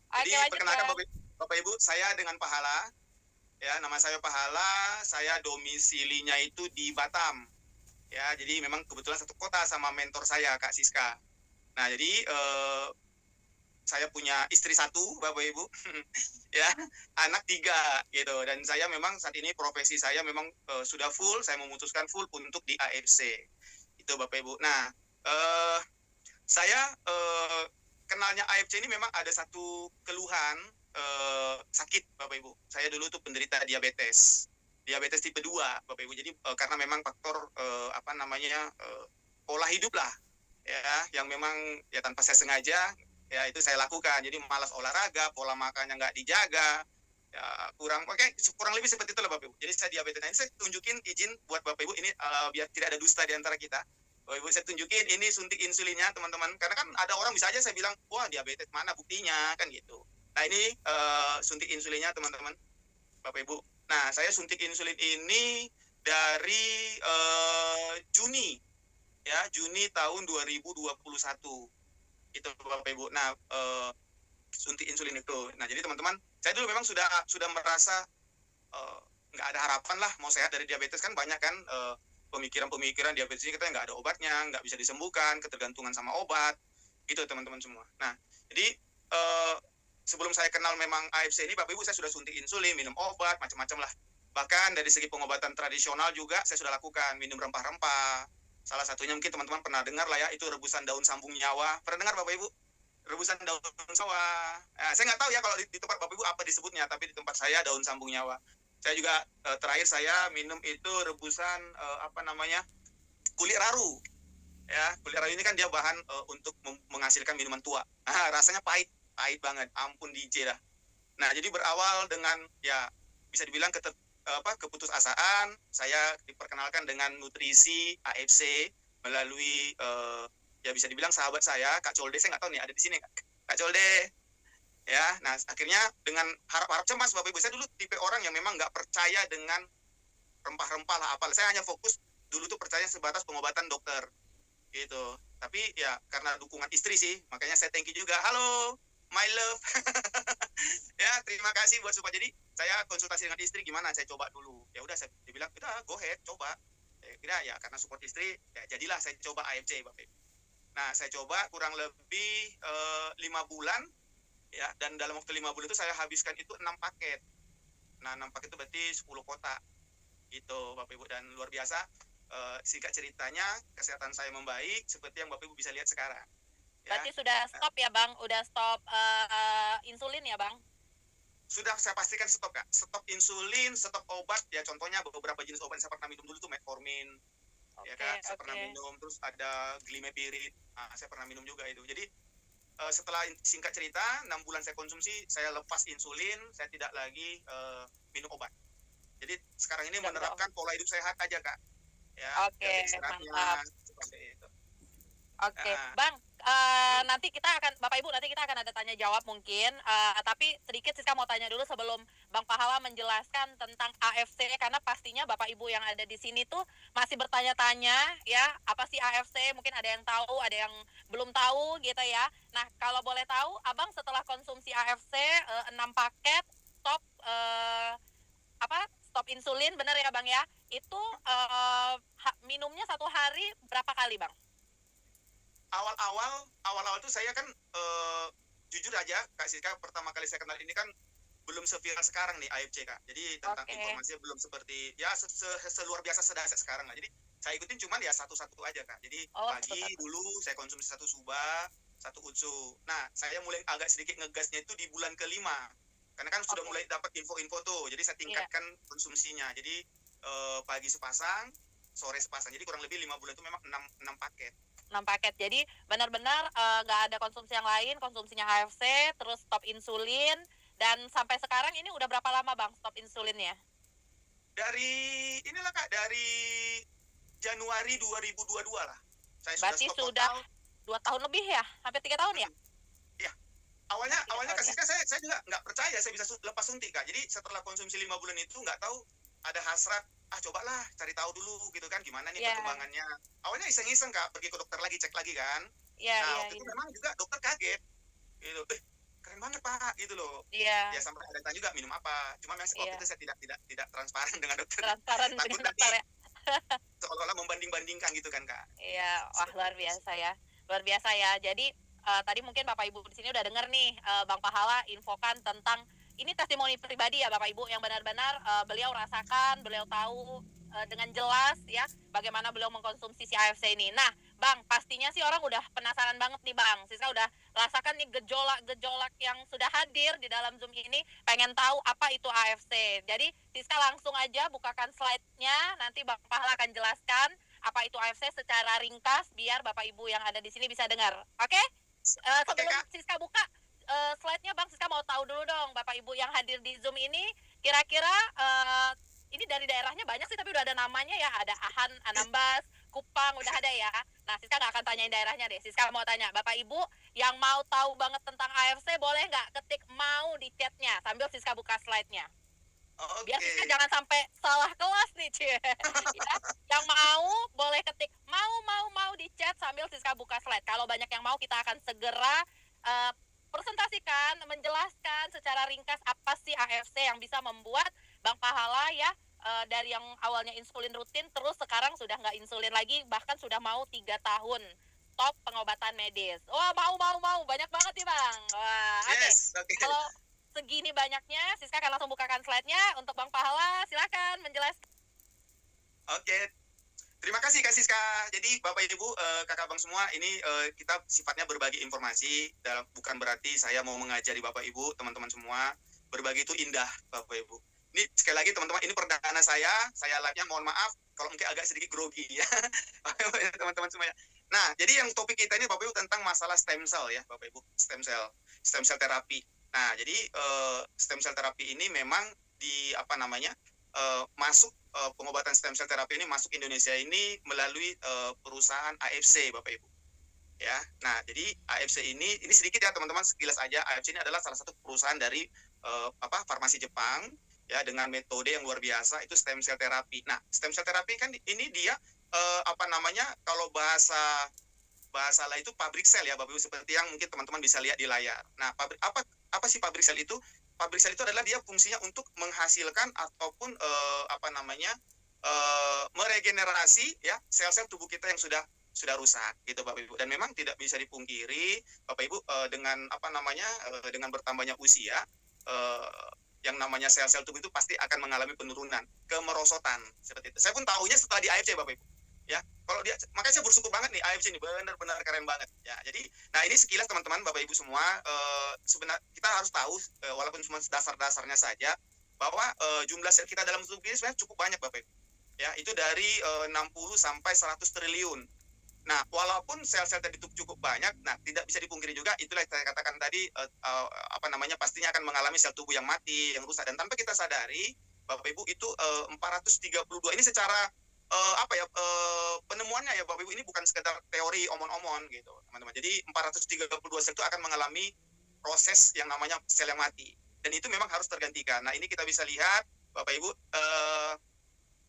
Jadi Oke, lanjut perkenalkan Bang. Bapak Ibu, saya dengan Pahala. Ya, nama saya Pahala. Saya domisilinya itu di Batam. Ya, jadi memang kebetulan satu kota sama mentor saya, Kak Siska. Nah, jadi saya punya istri satu, Bapak Ibu, ya, anak tiga, gitu. Dan saya memang saat ini profesi saya memang sudah full. Saya memutuskan full untuk di AFC, itu Bapak Ibu. Nah, uh, saya kenalnya AFC ini memang ada satu keluhan sakit, Bapak Ibu. Saya dulu tuh penderita diabetes tipe 2, Bapak Ibu. Jadi karena memang faktor apa namanya pola hidup lah, ya, yang memang ya tanpa saya sengaja ya itu saya lakukan. Jadi malas olahraga, pola makannya nggak dijaga, ya kurang lebih seperti itu lah Bapak Ibu. Jadi saya diabetes. Nah, ini saya tunjukin, izin buat Bapak Ibu ini biar tidak ada dusta di antara kita. Bapak Ibu, saya tunjukin ini suntik insulinnya teman-teman. Karena kan ada orang bisa aja saya bilang, wah diabetes mana buktinya kan gitu. Nah ini suntik insulinnya teman-teman, Bapak Ibu. Nah saya suntik insulin ini dari Juni, ya, Juni tahun 2021 itu Bapak Ibu. Nah suntik insulin itu. Nah jadi teman-teman, saya dulu memang sudah merasa nggak ada harapan lah mau sehat dari diabetes. Kan banyak kan pemikiran-pemikiran diabetes ini kita nggak ada obatnya, nggak bisa disembuhkan, ketergantungan sama obat, gitu teman-teman semua. Nah, jadi sebelum saya kenal memang AFC ini, Bapak Ibu, saya sudah suntik insulin, minum obat, macam-macam lah. Bahkan dari segi pengobatan tradisional juga saya sudah lakukan, minum rempah-rempah. Salah satunya mungkin teman-teman pernah dengar lah ya, itu rebusan daun sambung nyawa. Pernah dengar Bapak Ibu? Rebusan daun sawah. Nah, saya nggak tahu ya kalau di tempat Bapak Ibu apa disebutnya, tapi di tempat saya daun sambung nyawa. Saya juga terakhir saya minum itu rebusan apa namanya kulit raru. Ya, kulit raru ini kan dia bahan untuk menghasilkan minuman tua. Rasanya pahit, pahit banget. Ampun DJ dah. Nah, jadi berawal dengan ya bisa dibilang keputusasaan, saya diperkenalkan dengan nutrisi AFC melalui ya bisa dibilang sahabat saya, Kak Colde. Saya nggak tahu nih ada di sini, Kak Colde. Ya, nah akhirnya dengan harap-harap cemas Bapak Ibu, saya dulu tipe orang yang memang nggak percaya dengan rempah-rempah lah apa. Saya hanya fokus dulu tuh percaya sebatas pengobatan dokter gitu. Tapi ya karena dukungan istri sih, makanya saya thank you juga. Halo, my love. Ya, terima kasih buat support. Jadi saya konsultasi dengan istri gimana, saya coba dulu. Ya udah saya dibilang, "Udah, go ahead, coba." Kira ya karena support istri, ya jadilah saya coba AFC, Bapak Ibu. Nah, saya coba kurang lebih 5 bulan, ya, dan dalam waktu 5 bulan itu saya habiskan itu 6 paket. Nah, 6 paket itu berarti 10 kota gitu Bapak Ibu. Dan luar biasa, singkat ceritanya kesehatan saya membaik seperti yang Bapak Ibu bisa lihat sekarang, ya. Berarti sudah stop ya Bang, udah stop insulin ya Bang? Sudah saya pastikan stop, Kak. Stop insulin, stop obat. Ya contohnya beberapa jenis obat yang saya pernah minum dulu tuh metformin, ya Oke, Kak. Saya pernah oke. minum, terus ada glimepirid. Nah, saya pernah minum juga itu. Jadi setelah singkat cerita 6 bulan saya konsumsi, saya lepas insulin, saya tidak lagi minum obat. Jadi sekarang ini Udah menerapkan om. pola hidup sehat aja, Kak. Ya, Oke, jaga istirahatnya mantap. seperti itu. Oke, Nah, Bang, nanti kita akan, Bapak Ibu nanti kita akan ada tanya jawab mungkin, tapi sedikit Siska mau tanya dulu sebelum Bang Pahala menjelaskan tentang AFC, karena pastinya Bapak Ibu yang ada di sini tuh masih bertanya-tanya ya, apa sih AFC, mungkin ada yang tahu, ada yang belum tahu gitu ya. Nah, kalau boleh tahu, Abang setelah konsumsi AFC 6 paket, stop, stop insulin, bener ya Bang ya, itu minumnya satu hari berapa kali Bang? awal-awal tuh saya kan jujur aja Kak Siska, pertama kali saya kenal ini kan belum seviral sekarang nih AFC, Kak. Jadi tentang Oke. informasinya belum seperti ya seluar biasa sedahsyat sekarang lah. Jadi saya ikutin cuman ya satu-satu aja, Kak. Jadi Oh, pagi satu-satu. dulu saya konsumsi satu suba, satu utsu. Nah, saya mulai agak sedikit ngegasnya itu di bulan kelima. Karena kan sudah Oke. mulai dapat info-info tuh. Jadi saya Iya. tingkatkan konsumsinya. Jadi pagi sepasang, sore sepasang. Jadi kurang lebih 5 bulan itu memang 6 paket. 6 paket. Jadi benar-benar nggak ada konsumsi yang lain, konsumsinya HFC, terus stop insulin, dan sampai sekarang ini udah berapa lama Bang stop insulinnya? Dari inilah Kak, dari Januari 2022 lah. Saya sudah Berarti stop sudah total. 2 tahun lebih ya? Hampir 3 tahun ya? Hmm, ya, awalnya Hampir 3 awalnya tahun Kak ya? Siska, saya juga nggak percaya saya bisa lepas suntik, Kak. Jadi setelah konsumsi 5 bulan itu nggak tahu, ada hasrat, cobalah cari tahu dulu gitu kan gimana nih Iya, perkembangannya. Awalnya iseng-iseng, Kak, pergi ke dokter lagi, cek lagi kan. iya, Nah iya, waktu itu iya. memang juga dokter kaget gitu. keren banget Pak gitu loh. Iya, Ya sampai ada tanya juga minum apa. Cuma memang waktu iya. itu saya tidak transparan dengan dokter. Transparan Takut dengan nanti dokter ya. seolah-olah membanding-bandingkan gitu kan Kak. Iya, wah Seperti luar itu. biasa ya. Luar biasa ya. Jadi tadi mungkin Bapak Ibu di sini udah dengar nih Bang Pahala infokan tentang ini testimoni pribadi ya Bapak Ibu yang benar-benar beliau rasakan, beliau tahu dengan jelas ya bagaimana beliau mengkonsumsi si AFC ini. Nah, Bang, pastinya sih orang udah penasaran banget nih Bang. Siska udah rasakan nih gejolak-gejolak yang sudah hadir di dalam Zoom ini, pengen tahu apa itu AFC. Jadi Siska langsung aja bukakan slide-nya, nanti Bang Pahala akan jelaskan apa itu AFC secara ringkas biar Bapak Ibu yang ada di sini bisa dengar. Oke? Oke Sebelum Kak. Siska buka slide-nya Bang, Siska mau tahu dulu dong Bapak Ibu yang hadir di Zoom ini kira-kira ini dari daerahnya banyak sih tapi udah ada namanya ya, ada Ahan, Anambas, Kupang udah ada ya. Nah, Siska nggak akan tanyain daerahnya deh. Siska mau tanya, Bapak Ibu yang mau tahu banget tentang AFC boleh nggak ketik mau di chatnya sambil Siska buka slide-nya. Biar Siska Oke. jangan sampai salah kelas nih, Cie. Ya, yang mau boleh ketik mau di chat sambil Siska buka slide. Kalau banyak yang mau kita akan segera uh, presentasikan, menjelaskan secara ringkas apa sih AFC yang bisa membuat Bang Pahala ya dari yang awalnya insulin rutin terus sekarang sudah nggak insulin lagi, bahkan sudah mau 3 tahun stop pengobatan medis. Wah, mau banyak banget nih Bang. Wah, oke. Yes, oke. Kalau segini banyaknya, Siska akan langsung bukakan slide-nya untuk Bang Pahala. Silakan menjelaskan. Oke. Terima kasih Kak Siska. Jadi Bapak Ibu, Kakak Abang semua, ini kita sifatnya berbagi informasi, bukan berarti saya mau mengajari Bapak Ibu, teman-teman semua. Berbagi itu indah, Bapak Ibu. Ini sekali lagi teman-teman, ini perdana saya live-nya mohon maaf kalau mungkin agak sedikit grogi ya. Teman-teman semuanya. Nah, jadi yang topik kita ini Bapak Ibu tentang masalah stem cell ya, Bapak Ibu, stem cell terapi. Nah, jadi stem cell terapi ini memang masuk pengobatan stem cell terapi ini masuk Indonesia ini melalui perusahaan AFC Bapak Ibu. Ya. Nah, jadi AFC ini sedikit ya teman-teman, sekilas aja. AFC ini adalah salah satu perusahaan dari farmasi Jepang ya dengan metode yang luar biasa, itu stem cell terapi. Nah, stem cell terapi kan ini dia kalau bahasa lain itu pabrik sel ya Bapak Ibu, seperti yang mungkin teman-teman bisa lihat di layar. Nah, apa sih pabrik sel itu? Pabrik sel itu adalah dia fungsinya untuk menghasilkan ataupun meregenerasi ya sel-sel tubuh kita yang sudah rusak gitu Bapak Ibu. Dan memang tidak bisa dipungkiri Bapak Ibu dengan dengan bertambahnya usia yang namanya sel-sel tubuh itu pasti akan mengalami penurunan, kemerosotan seperti itu. Saya pun tahunya setelah di AFC Bapak Ibu. Ya, kalau dia, makanya saya bersyukur banget nih AFC ini benar-benar keren banget ya. Jadi, nah ini sekilas teman-teman Bapak Ibu semua, sebenarnya kita harus tahu walaupun cuma dasar-dasarnya saja bahwa jumlah sel kita dalam tubuh ini sebenarnya cukup banyak Bapak Ibu. Ya, itu dari 60 sampai 100 triliun. Nah, walaupun sel-sel tadi itu cukup banyak, nah tidak bisa dipungkiri juga itulah yang saya katakan tadi pastinya akan mengalami sel tubuh yang mati, yang rusak, dan tanpa kita sadari Bapak Ibu itu 432 ini secara penemuannya ya Bapak Ibu, ini bukan sekedar teori omon-omon gitu teman-teman. Jadi 432 sel itu akan mengalami proses yang namanya sel yang mati, dan itu memang harus tergantikan. Nah, ini kita bisa lihat Bapak Ibu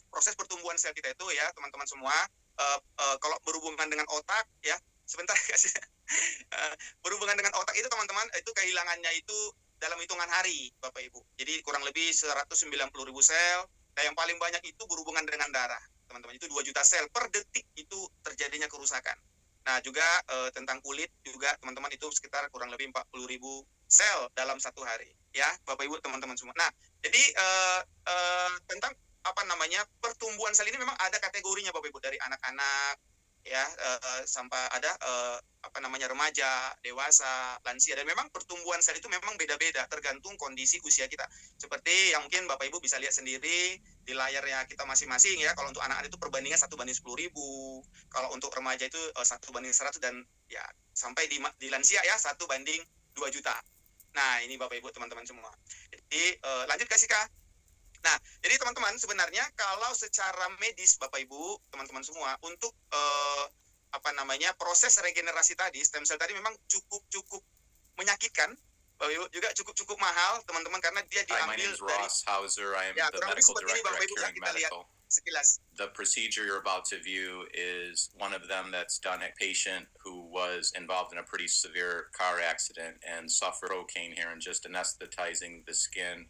proses pertumbuhan sel kita itu ya teman-teman semua, kalau berhubungan dengan otak ya, sebentar kasih berhubungan dengan otak itu teman-teman, itu kehilangannya itu dalam hitungan hari Bapak Ibu. Jadi kurang lebih 190.000 sel. Nah, yang paling banyak itu berhubungan dengan darah teman-teman, itu 2 juta sel per detik itu terjadinya kerusakan. Nah, juga tentang kulit juga teman-teman, itu sekitar kurang lebih 40.000 sel dalam satu hari ya Bapak Ibu teman-teman semua. Nah, jadi tentang pertumbuhan sel ini memang ada kategorinya Bapak Ibu, dari anak-anak ya sampai ada remaja, dewasa, lansia, dan memang pertumbuhan sel itu memang beda-beda tergantung kondisi usia kita. Seperti yang mungkin Bapak Ibu bisa lihat sendiri di layarnya kita masing-masing ya. Kalau untuk anak-anak itu perbandingan 1:10.000, kalau untuk remaja itu 1:100, dan ya sampai di lansia ya 1:2 juta. Nah, ini Bapak Ibu teman-teman semua. Jadi lanjut kasih Kak. Nah, jadi teman-teman sebenarnya kalau secara medis Bapak Ibu, teman-teman semua, untuk proses regenerasi tadi, stem cell tadi memang cukup menyakitkan, Bapak Ibu, juga cukup mahal teman-teman, karena dia Hi, my diambil name is dari Ross Hauser. I am ya the kurang lebih medical seperti ini director Bapak at Ibu, Curing kita lihat Medical. sekilas. The procedure you're about to view is one of them that's done a patient who was involved in a pretty severe car accident and suffered cocaine here and just anesthetizing the skin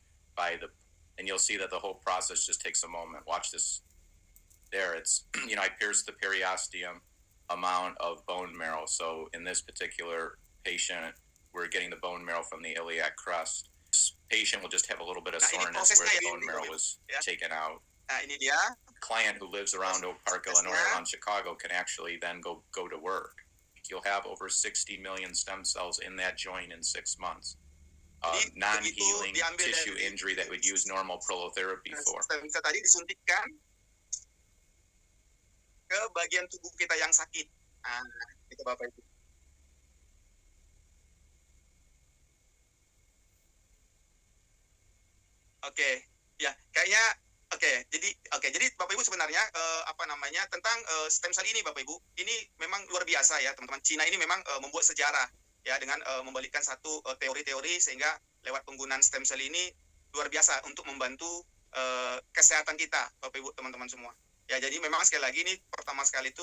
and you'll see that the whole process just takes a moment. Watch this. There, it's, I pierced the periosteum amount of bone marrow. So in this particular patient, we're getting the bone marrow from the iliac crest. This patient will just have a little bit of soreness where the bone marrow was taken out. Ini dia. Client who lives around Oak Park, Illinois, around Chicago, can actually then go to work. You'll have over 60 million stem cells in that joint in 6 months. Non-healing tissue injury that would use normal prolotherapy for. Stem cell tadi disuntikkan ke bagian tubuh kita yang sakit. Nah, itu Bapak Ibu. Oke, ya kayaknya jadi Bapak Ibu sebenarnya tentang stem cell ini Bapak Ibu, ini memang luar biasa ya teman-teman. Cina ini memang membuat sejarah ya dengan membalikkan satu teori-teori sehingga lewat penggunaan stem cell ini luar biasa untuk membantu kesehatan kita Bapak Ibu teman-teman semua. Ya jadi memang sekali lagi ini pertama sekali itu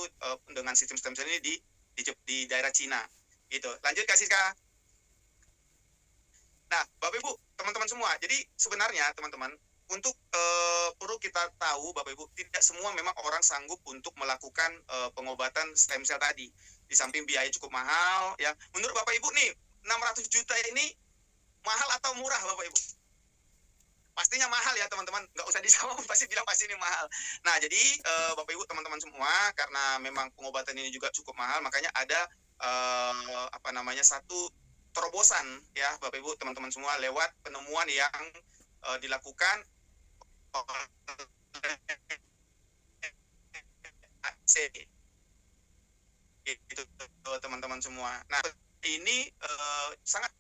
dengan sistem stem cell ini di daerah Cina gitu. Lanjut Kak Siska. Nah, Bapak Ibu, teman-teman semua. Jadi sebenarnya teman-teman untuk perlu kita tahu Bapak Ibu, tidak semua memang orang sanggup untuk melakukan pengobatan stem cell tadi. Di samping biaya cukup mahal ya. Menurut Bapak Ibu nih, 600 juta ini mahal atau murah Bapak Ibu? Pastinya mahal ya teman-teman, nggak usah dijawab, pasti bilang pasti ini mahal. Nah jadi Bapak Ibu teman-teman semua, karena memang pengobatan ini juga cukup mahal, makanya ada satu terobosan ya Bapak Ibu teman-teman semua lewat penemuan yang dilakukan gitu teman-teman semua. Nah ini sangat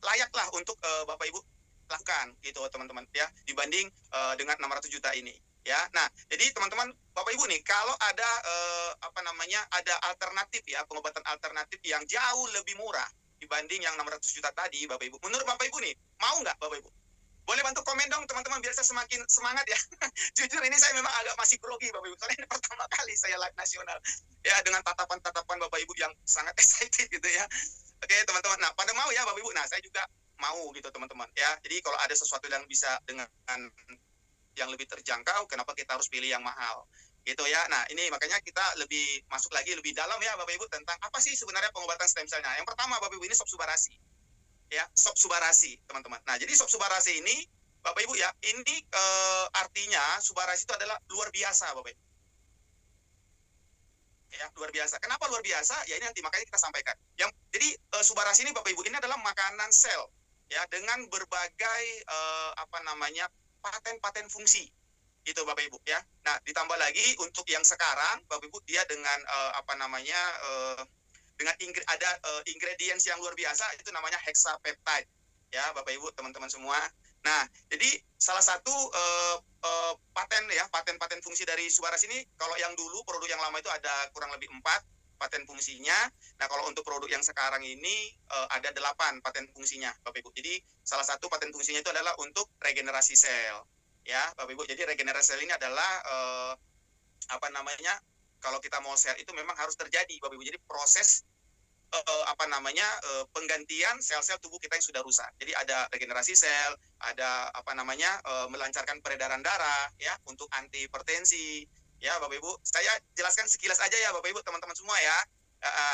layak lah untuk Bapak Ibu lakukan gitu teman-teman ya, dibanding dengan 600 juta ini ya. Nah jadi teman-teman Bapak Ibu nih, kalau ada ada alternatif ya, pengobatan alternatif yang jauh lebih murah dibanding yang 600 juta tadi Bapak Ibu, menurut Bapak Ibu nih mau nggak Bapak Ibu? Boleh bantu komen dong teman-teman biar saya semakin semangat ya. Jujur ini saya memang agak masih grogi Bapak Ibu, soalnya ini pertama kali saya live nasional ya, dengan tatapan-tatapan Bapak Ibu yang sangat excited gitu ya. Oke teman-teman, nah pada mau ya Bapak Ibu, nah saya juga mau gitu teman-teman ya. Jadi kalau ada sesuatu yang bisa dengan yang lebih terjangkau, kenapa kita harus pilih yang mahal gitu ya. Nah ini makanya kita lebih masuk lagi lebih dalam ya Bapak Ibu tentang apa sih sebenarnya pengobatan stem cell-nya. Yang pertama Bapak Ibu, ini Subsubarasi ya, Subsubarasi teman-teman. Nah jadi Subsubarasi ini Bapak Ibu ya, ini artinya Subbarasi itu adalah luar biasa Bapak Ibu ya, luar biasa. Kenapa luar biasa? Ya ini nanti makanya kita sampaikan. Jadi Subbarasi ini Bapak Ibu, ini adalah makanan sel ya, dengan berbagai paten-paten fungsi gitu Bapak Ibu ya. Nah ditambah lagi untuk yang sekarang Bapak Ibu, dia dengan ada ingredients yang luar biasa, itu namanya hexapeptide ya Bapak Ibu teman-teman semua. Nah jadi salah satu paten fungsi dari Subbarasi ini, kalau yang dulu produk yang lama itu ada kurang lebih 4 paten fungsinya. Nah kalau untuk produk yang sekarang ini ada 8 paten fungsinya Bapak Ibu. Jadi salah satu paten fungsinya itu adalah untuk regenerasi sel ya Bapak Ibu. Jadi regenerasi sel ini adalah kalau kita mau sel itu memang harus terjadi Bapak Ibu. Jadi proses penggantian sel-sel tubuh kita yang sudah rusak. Jadi ada regenerasi sel, ada melancarkan peredaran darah ya, untuk anti hipertensi ya Bapak Ibu. Saya jelaskan sekilas aja ya Bapak Ibu teman-teman semua ya.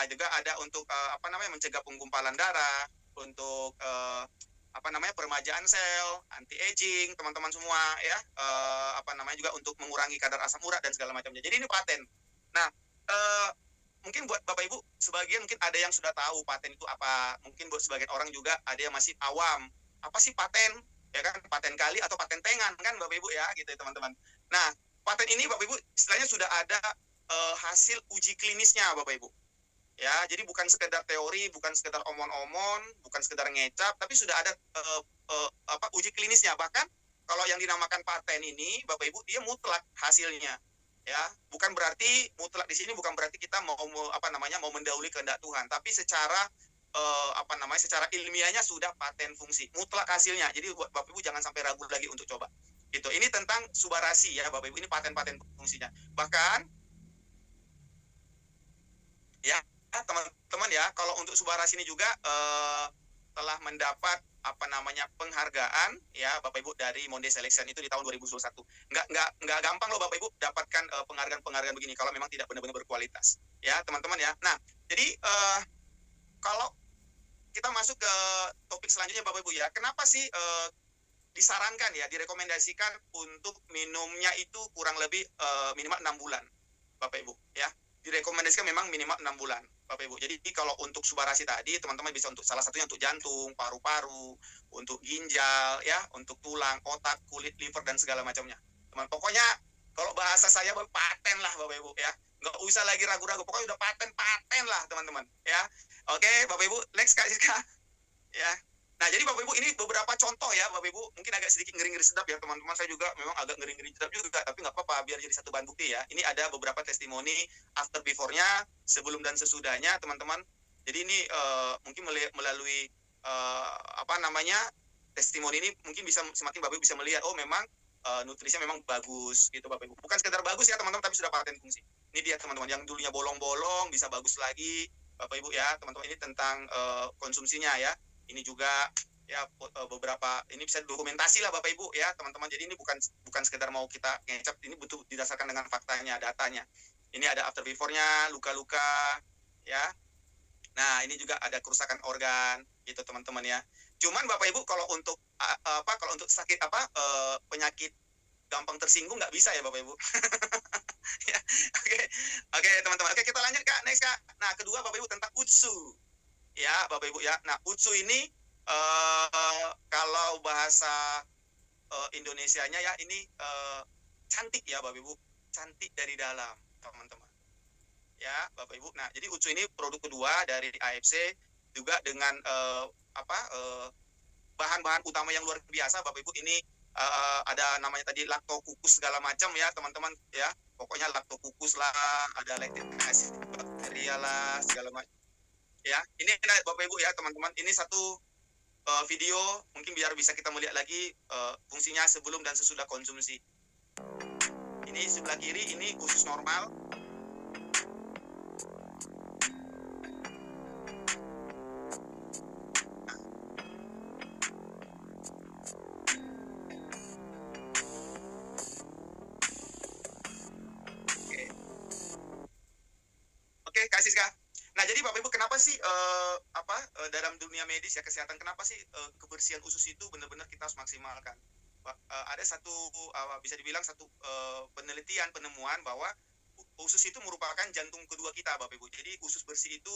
Juga ada untuk mencegah penggumpalan darah, untuk peremajaan sel, anti aging teman-teman semua ya. Juga untuk mengurangi kadar asam urat dan segala macamnya. Jadi ini paten. Nah, mungkin buat Bapak Ibu sebagian mungkin ada yang sudah tahu paten itu apa. Mungkin buat sebagian orang juga ada yang masih awam. Apa sih paten? Ya kan, paten kali atau paten tengan kan Bapak Ibu ya, gitu ya teman-teman. Nah, paten ini Bapak Ibu istilahnya sudah ada hasil uji klinisnya Bapak Ibu. Ya, jadi bukan sekedar teori, bukan sekedar omon-omon, bukan sekedar ngecap, tapi sudah ada uji klinisnya. Bahkan kalau yang dinamakan paten ini Bapak Ibu, dia mutlak hasilnya. Ya, bukan berarti mutlak di sini bukan berarti kita mau mendahului kehendak Tuhan, tapi secara secara ilmiahnya sudah paten fungsi mutlak hasilnya. Jadi Bapak Ibu jangan sampai ragu lagi untuk coba. Itu ini tentang Subarasi ya Bapak Ibu, ini paten-paten fungsinya. Bahkan ya teman-teman ya, kalau untuk Subarasi ini juga telah mendapat penghargaan ya Bapak Ibu dari Monde Selection itu di tahun 2021. Nggak gampang loh Bapak Ibu dapatkan penghargaan begini kalau memang tidak benar-benar berkualitas ya teman-teman ya. Nah jadi kalau kita masuk ke topik selanjutnya Bapak Ibu ya, kenapa sih disarankan ya, direkomendasikan untuk minumnya itu kurang lebih minimal 6 bulan Bapak Ibu ya, direkomendasikan memang minimal 6 bulan Bapak Ibu. Jadi kalau untuk Subarasi tadi teman-teman bisa untuk salah satunya untuk jantung, paru-paru, untuk ginjal ya, untuk tulang, otak, kulit, liver dan segala macamnya. Teman, pokoknya kalau bahasa saya paten lah Bapak Ibu ya, nggak usah lagi ragu-ragu, pokoknya udah paten lah teman-teman ya. Oke Bapak Ibu, next Kak Siska ya. Nah, jadi Bapak Ibu ini beberapa contoh ya Bapak Ibu, mungkin agak sedikit ngeri-ngeri sedap ya teman-teman, saya juga memang agak ngeri-ngeri sedap juga, tapi nggak apa-apa, biar jadi satu bahan bukti ya. Ini ada beberapa testimoni after before-nya, sebelum dan sesudahnya teman-teman. Jadi ini mungkin melalui testimoni ini mungkin bisa semakin Bapak Ibu bisa melihat, oh memang nutrisinya memang bagus gitu Bapak Ibu. Bukan sekedar bagus ya teman-teman, tapi sudah paten fungsi. Ini dia teman-teman, yang dulunya bolong-bolong bisa bagus lagi Bapak Ibu ya teman-teman. Ini tentang konsumsinya ya. Ini juga ya beberapa ini bisa dokumentasi lah Bapak Ibu ya teman-teman. Jadi ini bukan sekedar mau kita ngecap, ini butuh didasarkan dengan faktanya, datanya. Ini ada after before-nya, luka-luka ya. Nah, ini juga ada kerusakan organ gitu teman-teman ya. Cuman Bapak Ibu kalau untuk sakit penyakit gampang tersinggung nggak bisa ya Bapak Ibu. Ya, oke teman-teman. Oke, kita lanjut Kak, next Kak. Nah, kedua Bapak Ibu tentang utsu. Ya, Bapak Ibu ya. Nah, utsu ini kalau bahasa Indonesianya ya ini cantik ya Bapak Ibu. Cantik dari dalam, teman-teman. Ya, Bapak Ibu. Nah, jadi utsu ini produk kedua dari AFC juga dengan bahan-bahan utama yang luar biasa Bapak Ibu. Ini ada namanya tadi laktokukus segala macam ya, teman-teman ya. Pokoknya laktokukus lah, ada lactic acid bakteria lah, segala macam. Ya, ini Bapak Ibu ya teman-teman, ini satu video mungkin biar bisa kita melihat lagi fungsinya sebelum dan sesudah konsumsi. Ini sebelah kiri ini usus normal. Oke, Kak Siska. Nah, jadi Bapak Ibu kenapa sih dalam dunia medis ya kesehatan, kenapa sih kebersihan usus itu benar-benar kita harus maksimalkan? Ada satu bisa dibilang satu penemuan bahwa usus itu merupakan jantung kedua kita Bapak Ibu. Jadi usus bersih itu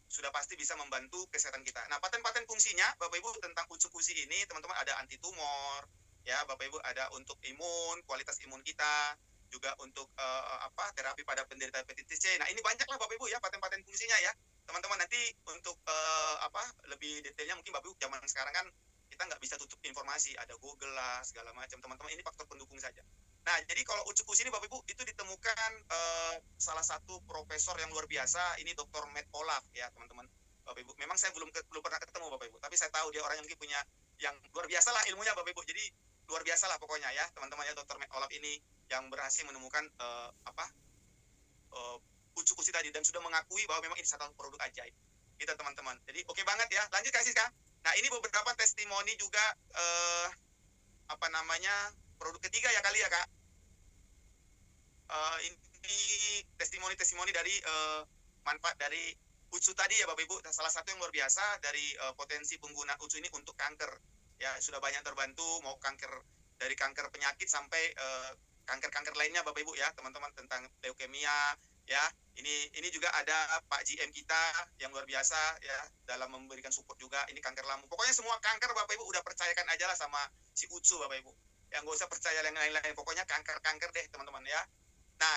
sudah pasti bisa membantu kesehatan kita. Nah, paten-paten fungsinya Bapak Ibu tentang usus bersih ini teman-teman ada anti tumor ya Bapak Ibu, ada untuk imun, kualitas imun kita, juga untuk terapi pada penderita hepatitis C. Nah, ini banyaklah Bapak Ibu ya paten-paten fungsinya ya. Teman-teman nanti untuk lebih detailnya mungkin Bapak Ibu zaman sekarang kan kita nggak bisa tutup informasi, ada Google lah segala macam. Teman-teman ini faktor pendukung saja. Nah, jadi kalau usus ini Bapak Ibu itu ditemukan salah satu profesor yang luar biasa, ini Dr. Matt Olaf ya, teman-teman. Bapak Ibu, memang saya belum pernah ketemu Bapak Ibu, tapi saya tahu dia orang yang mungkin punya yang luar biasa lah ilmunya Bapak Ibu. Jadi luar biasa lah pokoknya ya, teman-teman ya, Dr. Matt Olaf ini yang berhasil menemukan usus tadi dan sudah mengakui bahwa memang ini satu produk ajaib. Gitu teman-teman. Jadi oke banget ya. Lanjut Kak Siska. Nah, ini beberapa testimoni juga produk ketiga ya kali ya Kak. Ini testimoni dari manfaat dari utsu tadi ya Bapak Ibu. Salah satu yang luar biasa dari potensi penggunaan utsu ini untuk kanker. Ya, sudah banyak terbantu, mau kanker dari kanker penyakit sampai kanker-kanker lainnya Bapak Ibu ya, teman-teman, tentang leukemia ya. Ini juga ada Pak GM kita yang luar biasa ya dalam memberikan support juga. Ini kanker lambung. Pokoknya semua kanker Bapak Ibu udah percayakan aja lah sama si utsu Bapak Ibu. Yang nggak usah percaya yang lain-lain. Pokoknya kanker-kanker deh teman-teman ya. Nah,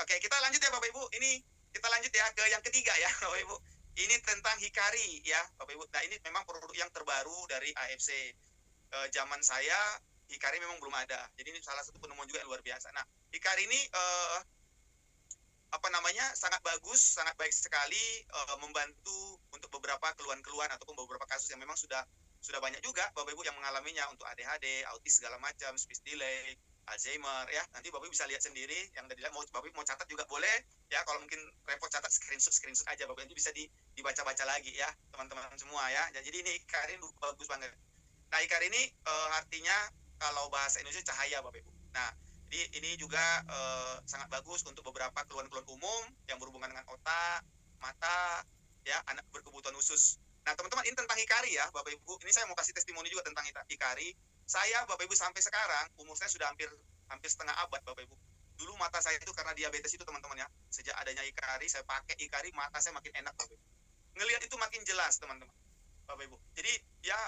oke, kita lanjut ya Bapak Ibu. Ini kita lanjut ya ke yang ketiga ya Bapak Ibu. Ini tentang Hikari ya Bapak Ibu. Nah, ini memang produk yang terbaru dari AFC. Zaman saya Hikari memang belum ada. Jadi ini salah satu penemuan juga yang luar biasa. Nah, Hikari ini sangat bagus, sangat baik sekali, membantu untuk beberapa keluhan-keluhan ataupun beberapa kasus yang memang sudah banyak juga Bapak Ibu yang mengalaminya untuk ADHD, autis segala macam, speech delay, Alzheimer ya. Nanti Bapak Ibu bisa lihat sendiri yang tadi mau Bapak Ibu mau catat juga boleh ya. Kalau mungkin repot catat screenshot aja Bapak, nanti bisa dibaca-baca lagi ya teman-teman semua ya. Jadi ini Ikari bagus banget. Nah, Ikari ini artinya kalau bahasa Indonesia cahaya Bapak Ibu. Nah, jadi ini juga sangat bagus untuk beberapa keluhan-keluhan umum yang berhubungan dengan otak, mata, ya, anak berkebutuhan khusus. Nah, teman-teman, ini tentang Hikari ya, Bapak Ibu. Ini saya mau kasih testimoni juga tentang Hikari. Saya, Bapak Ibu, sampai sekarang umur saya sudah hampir setengah abad, Bapak Ibu. Dulu mata saya itu karena diabetes itu, teman-teman ya. Sejak adanya Hikari, saya pakai Hikari, mata saya makin enak, Bapak Ibu. Ngelihat itu makin jelas, teman-teman. Bapak Ibu. Jadi, ya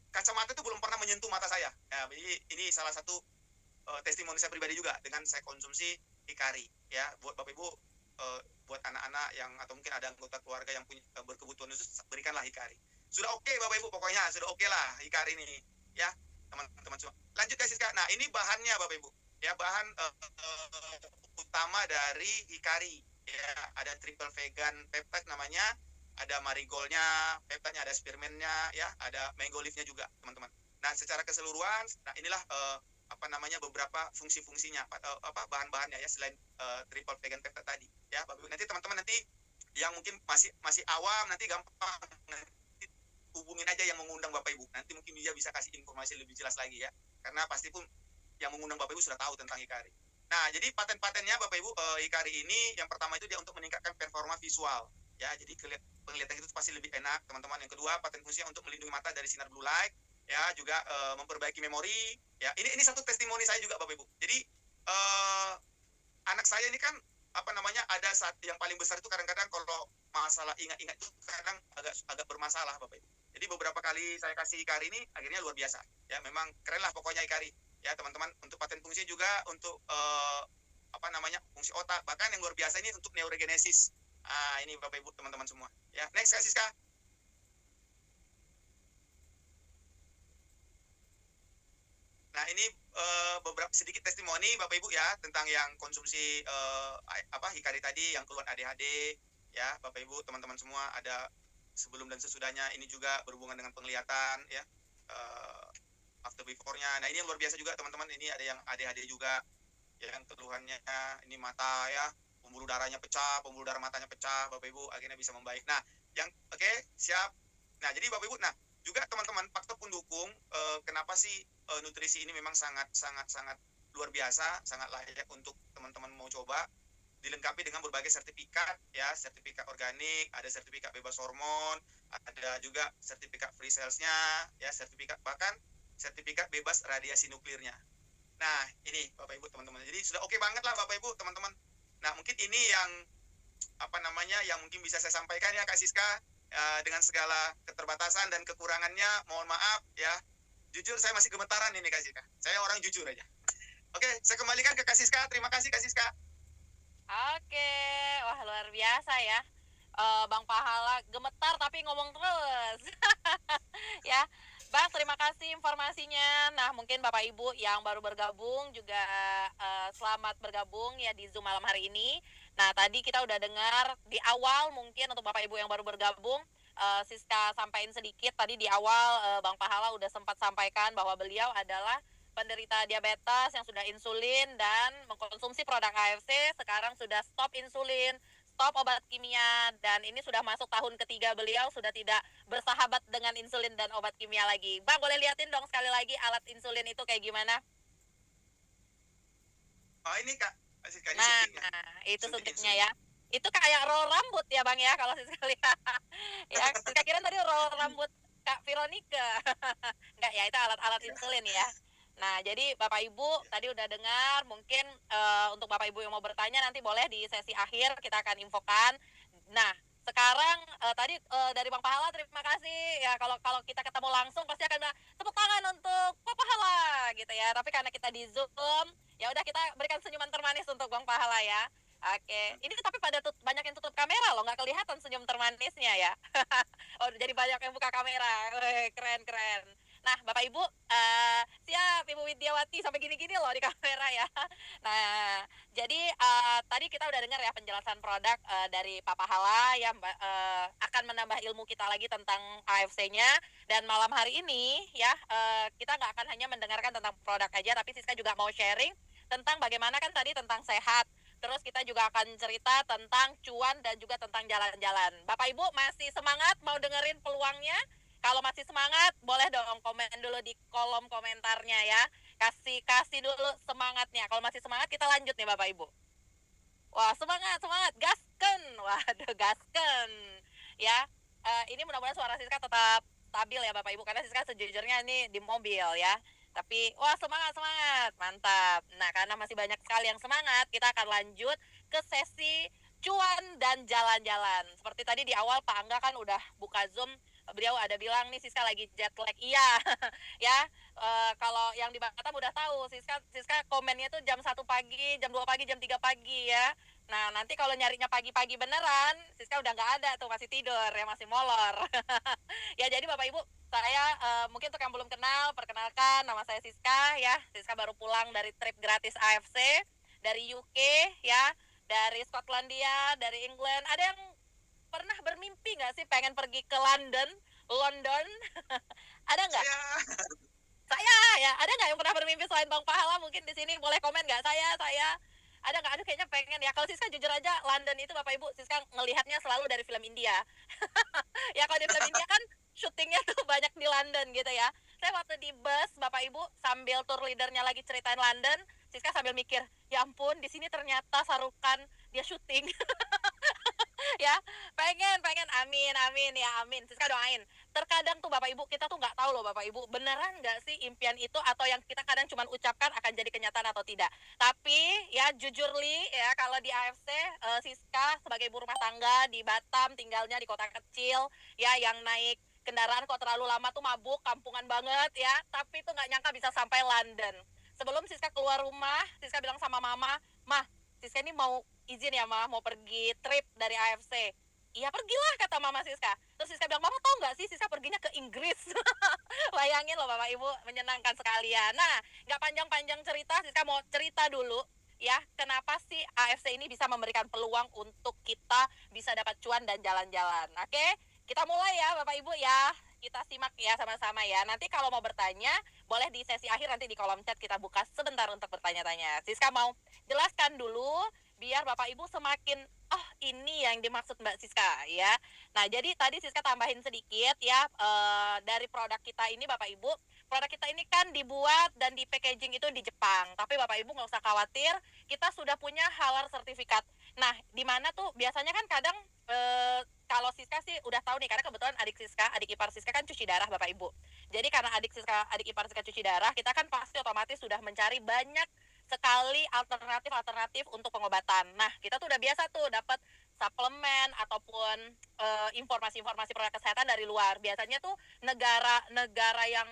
kacamata itu belum pernah menyentuh mata saya. Ya, jadi ini salah satu testimoni saya pribadi juga dengan saya konsumsi Hikari ya. Buat Bapak Ibu, buat anak-anak yang atau mungkin ada anggota keluarga yang punya berkebutuhan khusus, berikanlah Hikari. Sudah oke Bapak Ibu, pokoknya sudah oke lah Hikari ini ya teman-teman semua. Lanjut guys, nah ini bahannya Bapak Ibu ya, bahan utama dari Hikari ya, ada triple vegan peptide namanya, ada marigoldnya peptide-nya, ada spearmint-nya ya, ada mango leaf-nya juga teman-teman. Nah secara keseluruhan, nah inilah beberapa fungsi-fungsinya, bahan-bahannya ya, selain triple vegan peptide tadi ya Bapak Ibu. Nanti teman-teman nanti yang mungkin masih awam, nanti gampang, nanti hubungin aja yang mengundang Bapak Ibu, nanti mungkin dia bisa kasih informasi lebih jelas lagi ya, karena pasti pun yang mengundang Bapak Ibu sudah tahu tentang Hikari. Nah jadi paten-patennya Bapak Ibu, Hikari ini yang pertama itu dia untuk meningkatkan performa visual ya, jadi penglihatan itu pasti lebih enak teman-teman. Yang kedua, paten fungsinya untuk melindungi mata dari sinar blue light ya, juga memperbaiki memori ya. Ini satu testimoni saya juga Bapak Ibu. Jadi anak saya ini kan ada saat yang paling besar itu kadang-kadang kalau masalah ingat-ingat itu kadang agak bermasalah Bapak Ibu. Jadi beberapa kali saya kasih Hikari ini akhirnya luar biasa ya, memang keren lah pokoknya Hikari ya teman-teman. Untuk paten fungsinya juga untuk fungsi otak, bahkan yang luar biasa ini untuk neurogenesis. Ini Bapak Ibu teman-teman semua ya. Next Kak Siska. Nah ini beberapa sedikit testimoni Bapak Ibu ya tentang yang konsumsi Hikari tadi, yang keluhan ADHD ya Bapak Ibu teman-teman semua. Ada sebelum dan sesudahnya, ini juga berhubungan dengan penglihatan ya, after before-nya. Nah ini yang luar biasa juga teman-teman, ini ada yang ADHD juga ya, yang keluhannya ini mata ya, pembuluh darahnya pecah, pembuluh darah matanya pecah Bapak Ibu, akhirnya bisa membaik. Nah yang oke, siap. Nah jadi Bapak Ibu, nah juga teman-teman, faktor pendukung kenapa sih nutrisi ini memang sangat luar biasa, sangat layak untuk teman-teman mau coba, dilengkapi dengan berbagai sertifikat ya, sertifikat organik, ada sertifikat bebas hormon, ada juga sertifikat free cells-nya ya, bahkan sertifikat bebas radiasi nuklirnya. Nah ini Bapak Ibu teman-teman, jadi sudah oke banget lah Bapak Ibu teman-teman. Nah mungkin ini yang yang mungkin bisa saya sampaikan ya Kak Siska. Dengan segala keterbatasan dan kekurangannya, mohon maaf ya. Jujur saya masih gemetaran ini Kak Siska. Saya orang jujur aja. Oke, saya kembalikan ke Kak Siska. Terima kasih Kak Siska. Oke, wah luar biasa ya. Bang Pahala gemetar tapi ngomong terus. Ya, Bang, terima kasih informasinya. Nah, mungkin Bapak Ibu yang baru bergabung juga selamat bergabung ya di Zoom malam hari ini. Nah, tadi kita udah dengar di awal, mungkin untuk Bapak Ibu yang baru bergabung, Siska sampaikan sedikit tadi di awal, Bang Pahala udah sempat sampaikan bahwa beliau adalah penderita diabetes yang sudah insulin dan mengkonsumsi produk AFC, sekarang sudah stop insulin, stop obat kimia, dan ini sudah masuk tahun ketiga beliau sudah tidak bersahabat dengan insulin dan obat kimia lagi. Bang, boleh liatin dong sekali lagi alat insulin itu kayak gimana? Oh ini Kak. Nah, itu suntiknya ya. Itu kayak roll rambut ya Bang ya, kalau Siska lihat. Ya, Siska kira tadi roll rambut Kak Veronica. Enggak ya, itu alat-alat insulin ya. Nah, jadi Bapak Ibu tadi udah dengar, mungkin untuk Bapak Ibu yang mau bertanya nanti boleh di sesi akhir kita akan infokan. Nah, sekarang tadi dari Bang Pahala terima kasih ya, kalau kita ketemu langsung pasti akan bilang tepuk tangan untuk Pak Pahala gitu ya. Tapi karena kita di Zoom, ya udah kita berikan senyuman termanis untuk Bang Pahala ya. Oke, ini tapi banyak yang tutup kamera loh, nggak kelihatan senyum termanisnya ya. Oh, jadi banyak yang buka kamera. Keren. Nah, Bapak Ibu, siap Ibu Widyawati sampai gini-gini loh di kamera ya. Nah, jadi tadi kita udah dengar ya penjelasan produk dari Pak Pahala ya, Mbak, akan menambah ilmu kita lagi tentang AFC-nya. Dan malam hari ini ya, kita nggak akan hanya mendengarkan tentang produk aja, tapi Siska juga mau sharing tentang bagaimana kan tadi tentang sehat. Terus kita juga akan cerita tentang cuan dan juga tentang jalan-jalan. Bapak Ibu masih semangat mau dengerin peluangnya? Kalau masih semangat, boleh dong komen dulu di kolom komentarnya ya. Kasih dulu semangatnya. Kalau masih semangat, kita lanjut nih Bapak Ibu. Wah, semangat, semangat. Gasken. Waduh, gasken. Ya, ini mudah-mudahan suara Siska tetap stabil ya Bapak Ibu. Karena Siska sejujurnya ini di mobil ya. Tapi, wah semangat, semangat. Mantap. Nah, karena masih banyak sekali yang semangat, kita akan lanjut ke sesi cuan dan jalan-jalan. Seperti tadi di awal Pak Angga kan udah buka Zoom, beliau ada bilang nih Siska lagi jet lag. Iya. Ya, kalau yang di Batam udah tahu Siska komennya tuh jam 1 pagi, jam 2 pagi, jam 3 pagi ya. Nah, nanti kalau nyarinya pagi-pagi beneran, Siska udah nggak ada tuh, masih tidur ya, masih molor. Ya, jadi Bapak Ibu, saya mungkin untuk yang belum kenal, perkenalkan nama saya Siska ya. Siska baru pulang dari trip gratis AFC dari UK ya, dari Skotlandia, dari England. Ada yang pernah bermimpi nggak sih pengen pergi ke London? Ada nggak? Saya ya, ada nggak yang pernah bermimpi selain Bang Pahala? Mungkin di sini boleh komen nggak? Saya ada nggak? Aduh, kayaknya pengen ya. Kalau Siska jujur aja, London itu Bapak Ibu, Siska ngelihatnya selalu dari film India. Ya, kalau di film India kan syutingnya tuh banyak di London gitu ya. Saya waktu di bus Bapak Ibu sambil tour leadernya lagi ceritain London, Siska sambil mikir, ya ampun, di sini ternyata Sarukan dia syuting. Ya, pengen amin ya, amin. Siska doain. Terkadang tuh Bapak Ibu, kita tuh nggak tahu loh Bapak Ibu, beneran nggak sih impian itu atau yang kita kadang cuma ucapkan akan jadi kenyataan atau tidak. Tapi ya jujurly ya, kalau di AFC, Siska sebagai ibu rumah tangga di Batam, tinggalnya di kota kecil ya, yang naik kendaraan kok terlalu lama tuh mabuk, kampungan banget ya, tapi tuh nggak nyangka bisa sampai London. Sebelum Siska keluar rumah, Siska bilang sama mama, "Mah, Siska ini mau izin ya Ma, mau pergi trip dari AFC." "Iya pergilah," kata Mama Siska. Terus Siska bilang, "Mama tahu nggak sih Siska perginya ke Inggris." Bayangin loh Bapak Ibu, menyenangkan sekali ya. Nah, nggak panjang-panjang cerita, Siska mau cerita dulu ya, kenapa sih AFC ini bisa memberikan peluang untuk kita bisa dapat cuan dan jalan-jalan. Oke, kita mulai ya Bapak Ibu ya. Kita simak ya sama-sama ya. Nanti kalau mau bertanya, boleh di sesi akhir nanti di kolom chat kita buka sebentar untuk bertanya-tanya. Siska mau jelaskan dulu biar Bapak Ibu semakin ini yang dimaksud Mbak Siska ya. Nah, jadi tadi Siska tambahin sedikit ya, dari produk kita ini Bapak Ibu. Produk kita ini kan dibuat dan di packaging itu di Jepang. Tapi Bapak Ibu nggak usah khawatir, kita sudah punya halal sertifikat. Nah, di mana tuh biasanya kan kadang kalau Siska sih udah tahu nih, karena kebetulan adik ipar Siska kan cuci darah Bapak Ibu. Jadi karena adik ipar Siska cuci darah, kita kan pasti otomatis sudah mencari banyak sekali alternatif untuk pengobatan. Nah, kita tuh udah biasa tuh dapat suplemen ataupun informasi-informasi produk kesehatan dari luar. Biasanya tuh negara-negara yang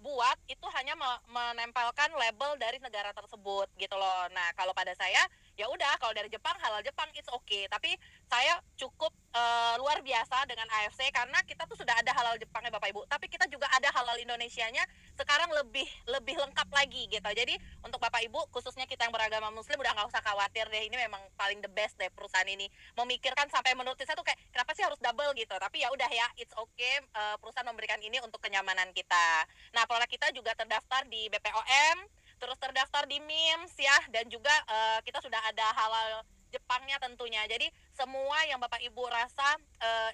buat itu hanya menempelkan label dari negara tersebut gitu loh. Nah, kalau pada saya ya udah, kalau dari Jepang, halal Jepang it's okay. Tapi saya cukup luar biasa dengan AFC karena kita tuh sudah ada halal Jepangnya Bapak Ibu, tapi kita juga ada halal Indonesianya sekarang lebih lengkap lagi gitu. Jadi untuk Bapak Ibu, khususnya kita yang beragama Muslim, udah nggak usah khawatir deh, ini memang paling the best deh perusahaan ini. Memikirkan sampai menurut saya tuh kayak kenapa sih harus double gitu, tapi ya udah ya, it's okay, perusahaan memberikan ini untuk kenyamanan kita. Nah, produk kita juga terdaftar di BPOM, terus terdaftar di MIMS ya, dan juga kita sudah ada halal Jepangnya tentunya. Jadi semua yang Bapak Ibu rasa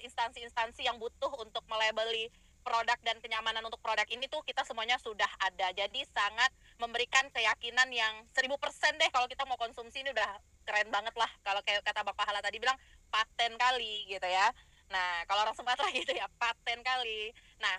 instansi-instansi yang butuh untuk melabeli produk dan kenyamanan untuk produk ini tuh kita semuanya sudah ada. Jadi sangat memberikan keyakinan yang 1000% deh kalau kita mau konsumsi. Ini udah keren banget lah, kalau kayak kata Bapak Hala tadi bilang paten kali gitu ya. Nah, kalau orang Sumatera gitu ya, paten kali. Nah,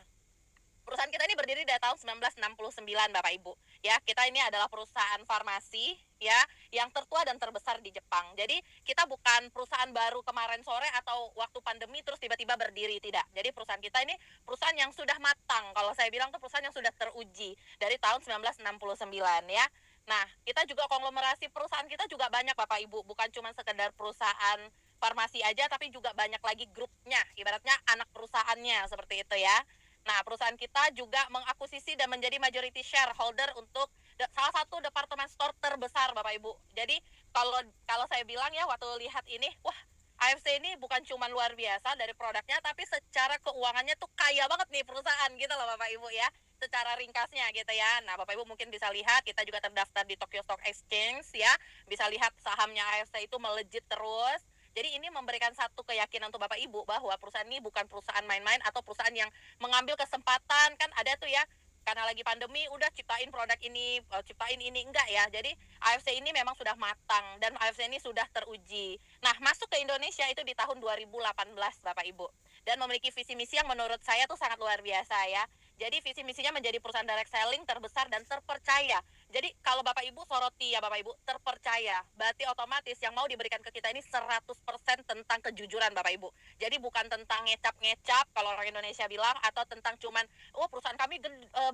perusahaan kita ini berdiri dari tahun 1969 Bapak Ibu. Ya, kita ini adalah perusahaan farmasi ya yang tertua dan terbesar di Jepang. Jadi kita bukan perusahaan baru kemarin sore atau waktu pandemi terus tiba-tiba berdiri, tidak. Jadi perusahaan kita ini perusahaan yang sudah matang. Kalau saya bilang tuh perusahaan yang sudah teruji dari tahun 1969 ya. Nah, kita juga konglomerasi perusahaan kita juga banyak Bapak Ibu, bukan cuma sekedar perusahaan farmasi aja, tapi juga banyak lagi grupnya, ibaratnya anak perusahaannya seperti itu ya. Nah, perusahaan kita juga mengakuisisi dan menjadi majority shareholder untuk salah satu departemen store terbesar Bapak Ibu. Jadi kalau kalau saya bilang ya waktu lihat ini, wah AFC ini bukan cuma luar biasa dari produknya, tapi secara keuangannya tuh kaya banget nih perusahaan gitu loh Bapak Ibu ya. Secara ringkasnya gitu ya. Nah Bapak Ibu mungkin bisa lihat, kita juga terdaftar di Tokyo Stock Exchange ya. Bisa lihat sahamnya AFC itu melejit terus. Jadi ini memberikan satu keyakinan untuk Bapak Ibu bahwa perusahaan ini bukan perusahaan main-main atau perusahaan yang mengambil kesempatan. Kan ada tuh ya, karena lagi pandemi udah ciptain produk ini, ciptain ini, enggak ya. Jadi AFC ini memang sudah matang dan AFC ini sudah teruji. Nah, masuk ke Indonesia itu di tahun 2018 Bapak Ibu. Dan memiliki visi misi yang menurut saya tuh sangat luar biasa ya. Jadi visi misinya menjadi perusahaan direct selling terbesar dan terpercaya. Jadi kalau Bapak Ibu soroti ya Bapak Ibu, terpercaya. Berarti otomatis yang mau diberikan ke kita ini 100% tentang kejujuran Bapak Ibu. Jadi bukan tentang ngecap-ngecap kalau orang Indonesia bilang, atau tentang cuman, oh perusahaan kami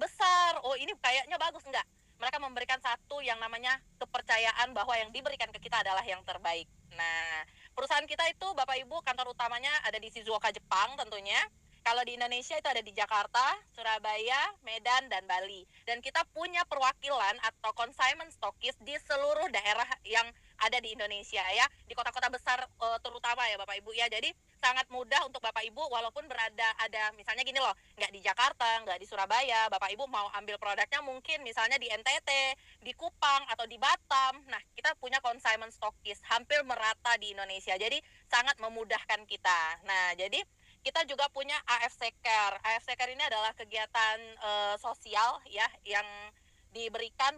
besar, oh ini kayaknya bagus, enggak. Mereka memberikan satu yang namanya kepercayaan bahwa yang diberikan ke kita adalah yang terbaik. Nah, perusahaan kita itu Bapak Ibu kantor utamanya ada di Shizuoka, Jepang tentunya. Kalau di Indonesia itu ada di Jakarta, Surabaya, Medan, dan Bali. Dan kita punya perwakilan atau consignment stokis di seluruh daerah yang ada di Indonesia ya, di kota-kota besar terutama ya Bapak Ibu ya. Jadi sangat mudah untuk Bapak Ibu walaupun ada misalnya gini loh, nggak di Jakarta, nggak di Surabaya, Bapak Ibu mau ambil produknya mungkin misalnya di NTT, di Kupang, atau di Batam. Nah, kita punya consignment stokis hampir merata di Indonesia. Jadi sangat memudahkan kita. Nah, jadi kita juga punya AFC Care. AFC Care ini adalah kegiatan sosial ya yang diberikan,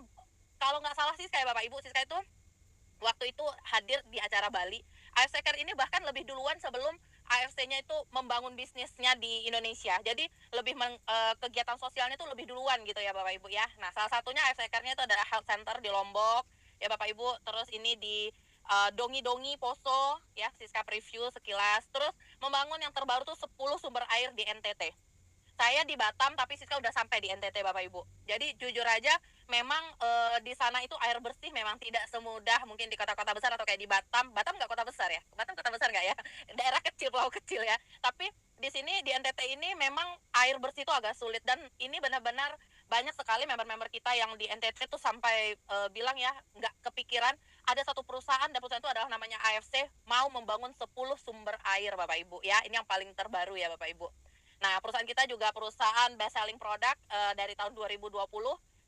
kalau nggak salah sih kayak Bapak Ibu, Siska itu waktu itu hadir di acara Bali. AFC Care ini bahkan lebih duluan sebelum AFC-nya itu membangun bisnisnya di Indonesia. Jadi lebih kegiatan sosialnya itu lebih duluan gitu ya Bapak Ibu ya. Nah, salah satunya AFC Care-nya itu adalah health center di Lombok ya Bapak Ibu. Terus ini di Dongi-Dongi Poso ya, Siska preview sekilas. Terus membangun yang terbaru tuh 10 sumber air di NTT. Saya di Batam tapi Siska udah sampai di NTT Bapak Ibu. Jadi jujur aja memang di sana itu air bersih memang tidak semudah mungkin di kota-kota besar atau kayak di Batam. Batam nggak kota besar ya? Batam kota besar nggak ya? Daerah kecil, pulau kecil ya. Tapi di sini di NTT ini memang air bersih itu agak sulit, dan ini benar-benar banyak sekali member-member kita yang di NTT tuh sampai bilang ya nggak kepikiran ada satu perusahaan, dan perusahaan itu adalah namanya AFC mau membangun 10 sumber air Bapak Ibu ya. Ini yang paling terbaru ya Bapak Ibu. Nah, perusahaan kita juga perusahaan best selling product dari tahun 2020,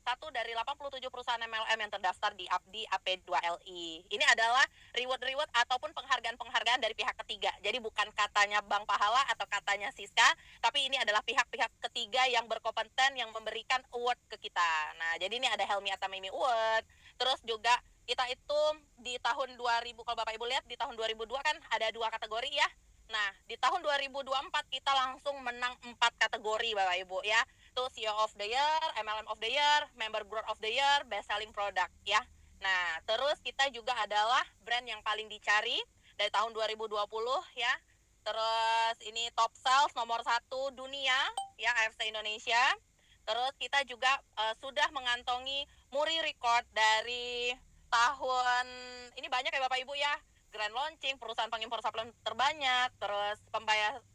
satu dari 87 perusahaan MLM yang terdaftar di AP2LI. Ini adalah reward-reward ataupun penghargaan-penghargaan dari pihak ketiga. Jadi bukan katanya Bang Pahala atau katanya Siska, tapi ini adalah pihak-pihak ketiga yang berkompeten yang memberikan award ke kita. Nah, jadi ini ada Helmi Atamimi Award. Terus juga kita itu di tahun 2000, kalau Bapak Ibu lihat di tahun 2002 kan ada 2 kategori ya. Nah, di tahun 2024 kita langsung menang 4 kategori Bapak Ibu ya. Tuh CEO of the Year, MLM of the Year, Member Growth of the Year, Best Selling Product ya. Nah, terus kita juga adalah brand yang paling dicari dari tahun 2020 ya. Terus ini top sales nomor 1 dunia ya, AFC Indonesia. Terus kita juga sudah mengantongi Muri Record dari tahun ini, banyak ya Bapak Ibu ya. Grand launching, perusahaan pengimpor suplemen terbanyak, terus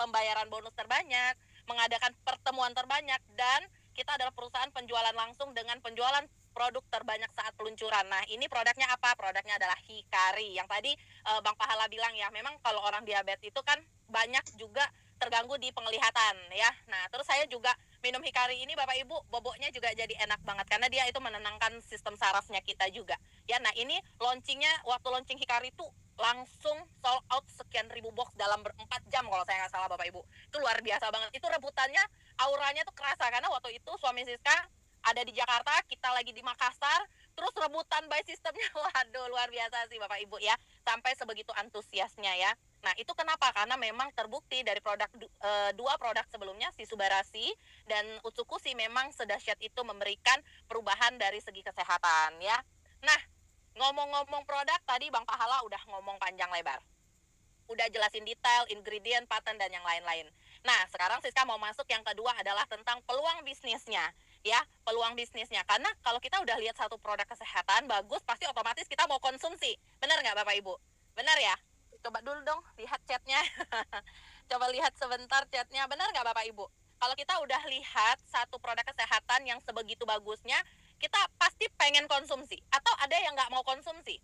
pembayaran bonus terbanyak, mengadakan pertemuan terbanyak, dan kita adalah perusahaan penjualan langsung dengan penjualan produk terbanyak saat peluncuran. Nah, ini produknya apa? Produknya adalah Hikari. Yang tadi Bang Pahala bilang ya, memang kalau orang diabetes itu kan banyak juga terganggu di penglihatan ya. Nah, terus saya juga minum Hikari ini Bapak Ibu, boboknya juga jadi enak banget karena dia itu menenangkan sistem sarafnya kita juga. Ya, nah ini launchingnya, waktu launching Hikari itu langsung sold out sekian ribu box dalam 4 jam kalau saya nggak salah Bapak Ibu. Itu luar biasa banget. Itu rebutannya, auranya tuh kerasa karena waktu itu suami Siska ada di Jakarta, kita lagi di Makassar, terus rebutan by sistemnya, waduh luar biasa sih Bapak Ibu ya, sampai sebegitu antusiasnya ya. Nah itu kenapa? Karena memang terbukti dari produk 2 produk sebelumnya, si Subarasi dan Utsukushi, memang sedahsyat itu memberikan perubahan dari segi kesehatan ya. Nah, ngomong-ngomong produk, tadi Bang Pahala udah ngomong panjang lebar, udah jelasin detail, ingredient, patent, dan yang lain-lain. Nah, sekarang Siska mau masuk yang kedua adalah tentang peluang bisnisnya. Ya, peluang bisnisnya. Karena kalau kita udah lihat satu produk kesehatan bagus, pasti otomatis kita mau konsumsi. Benar nggak Bapak Ibu? Benar ya? Coba dulu dong, lihat chatnya. Coba lihat sebentar chatnya. Benar nggak Bapak Ibu? Kalau kita udah lihat satu produk kesehatan yang sebegitu bagusnya, kita pasti pengen konsumsi. Atau ada yang nggak mau konsumsi?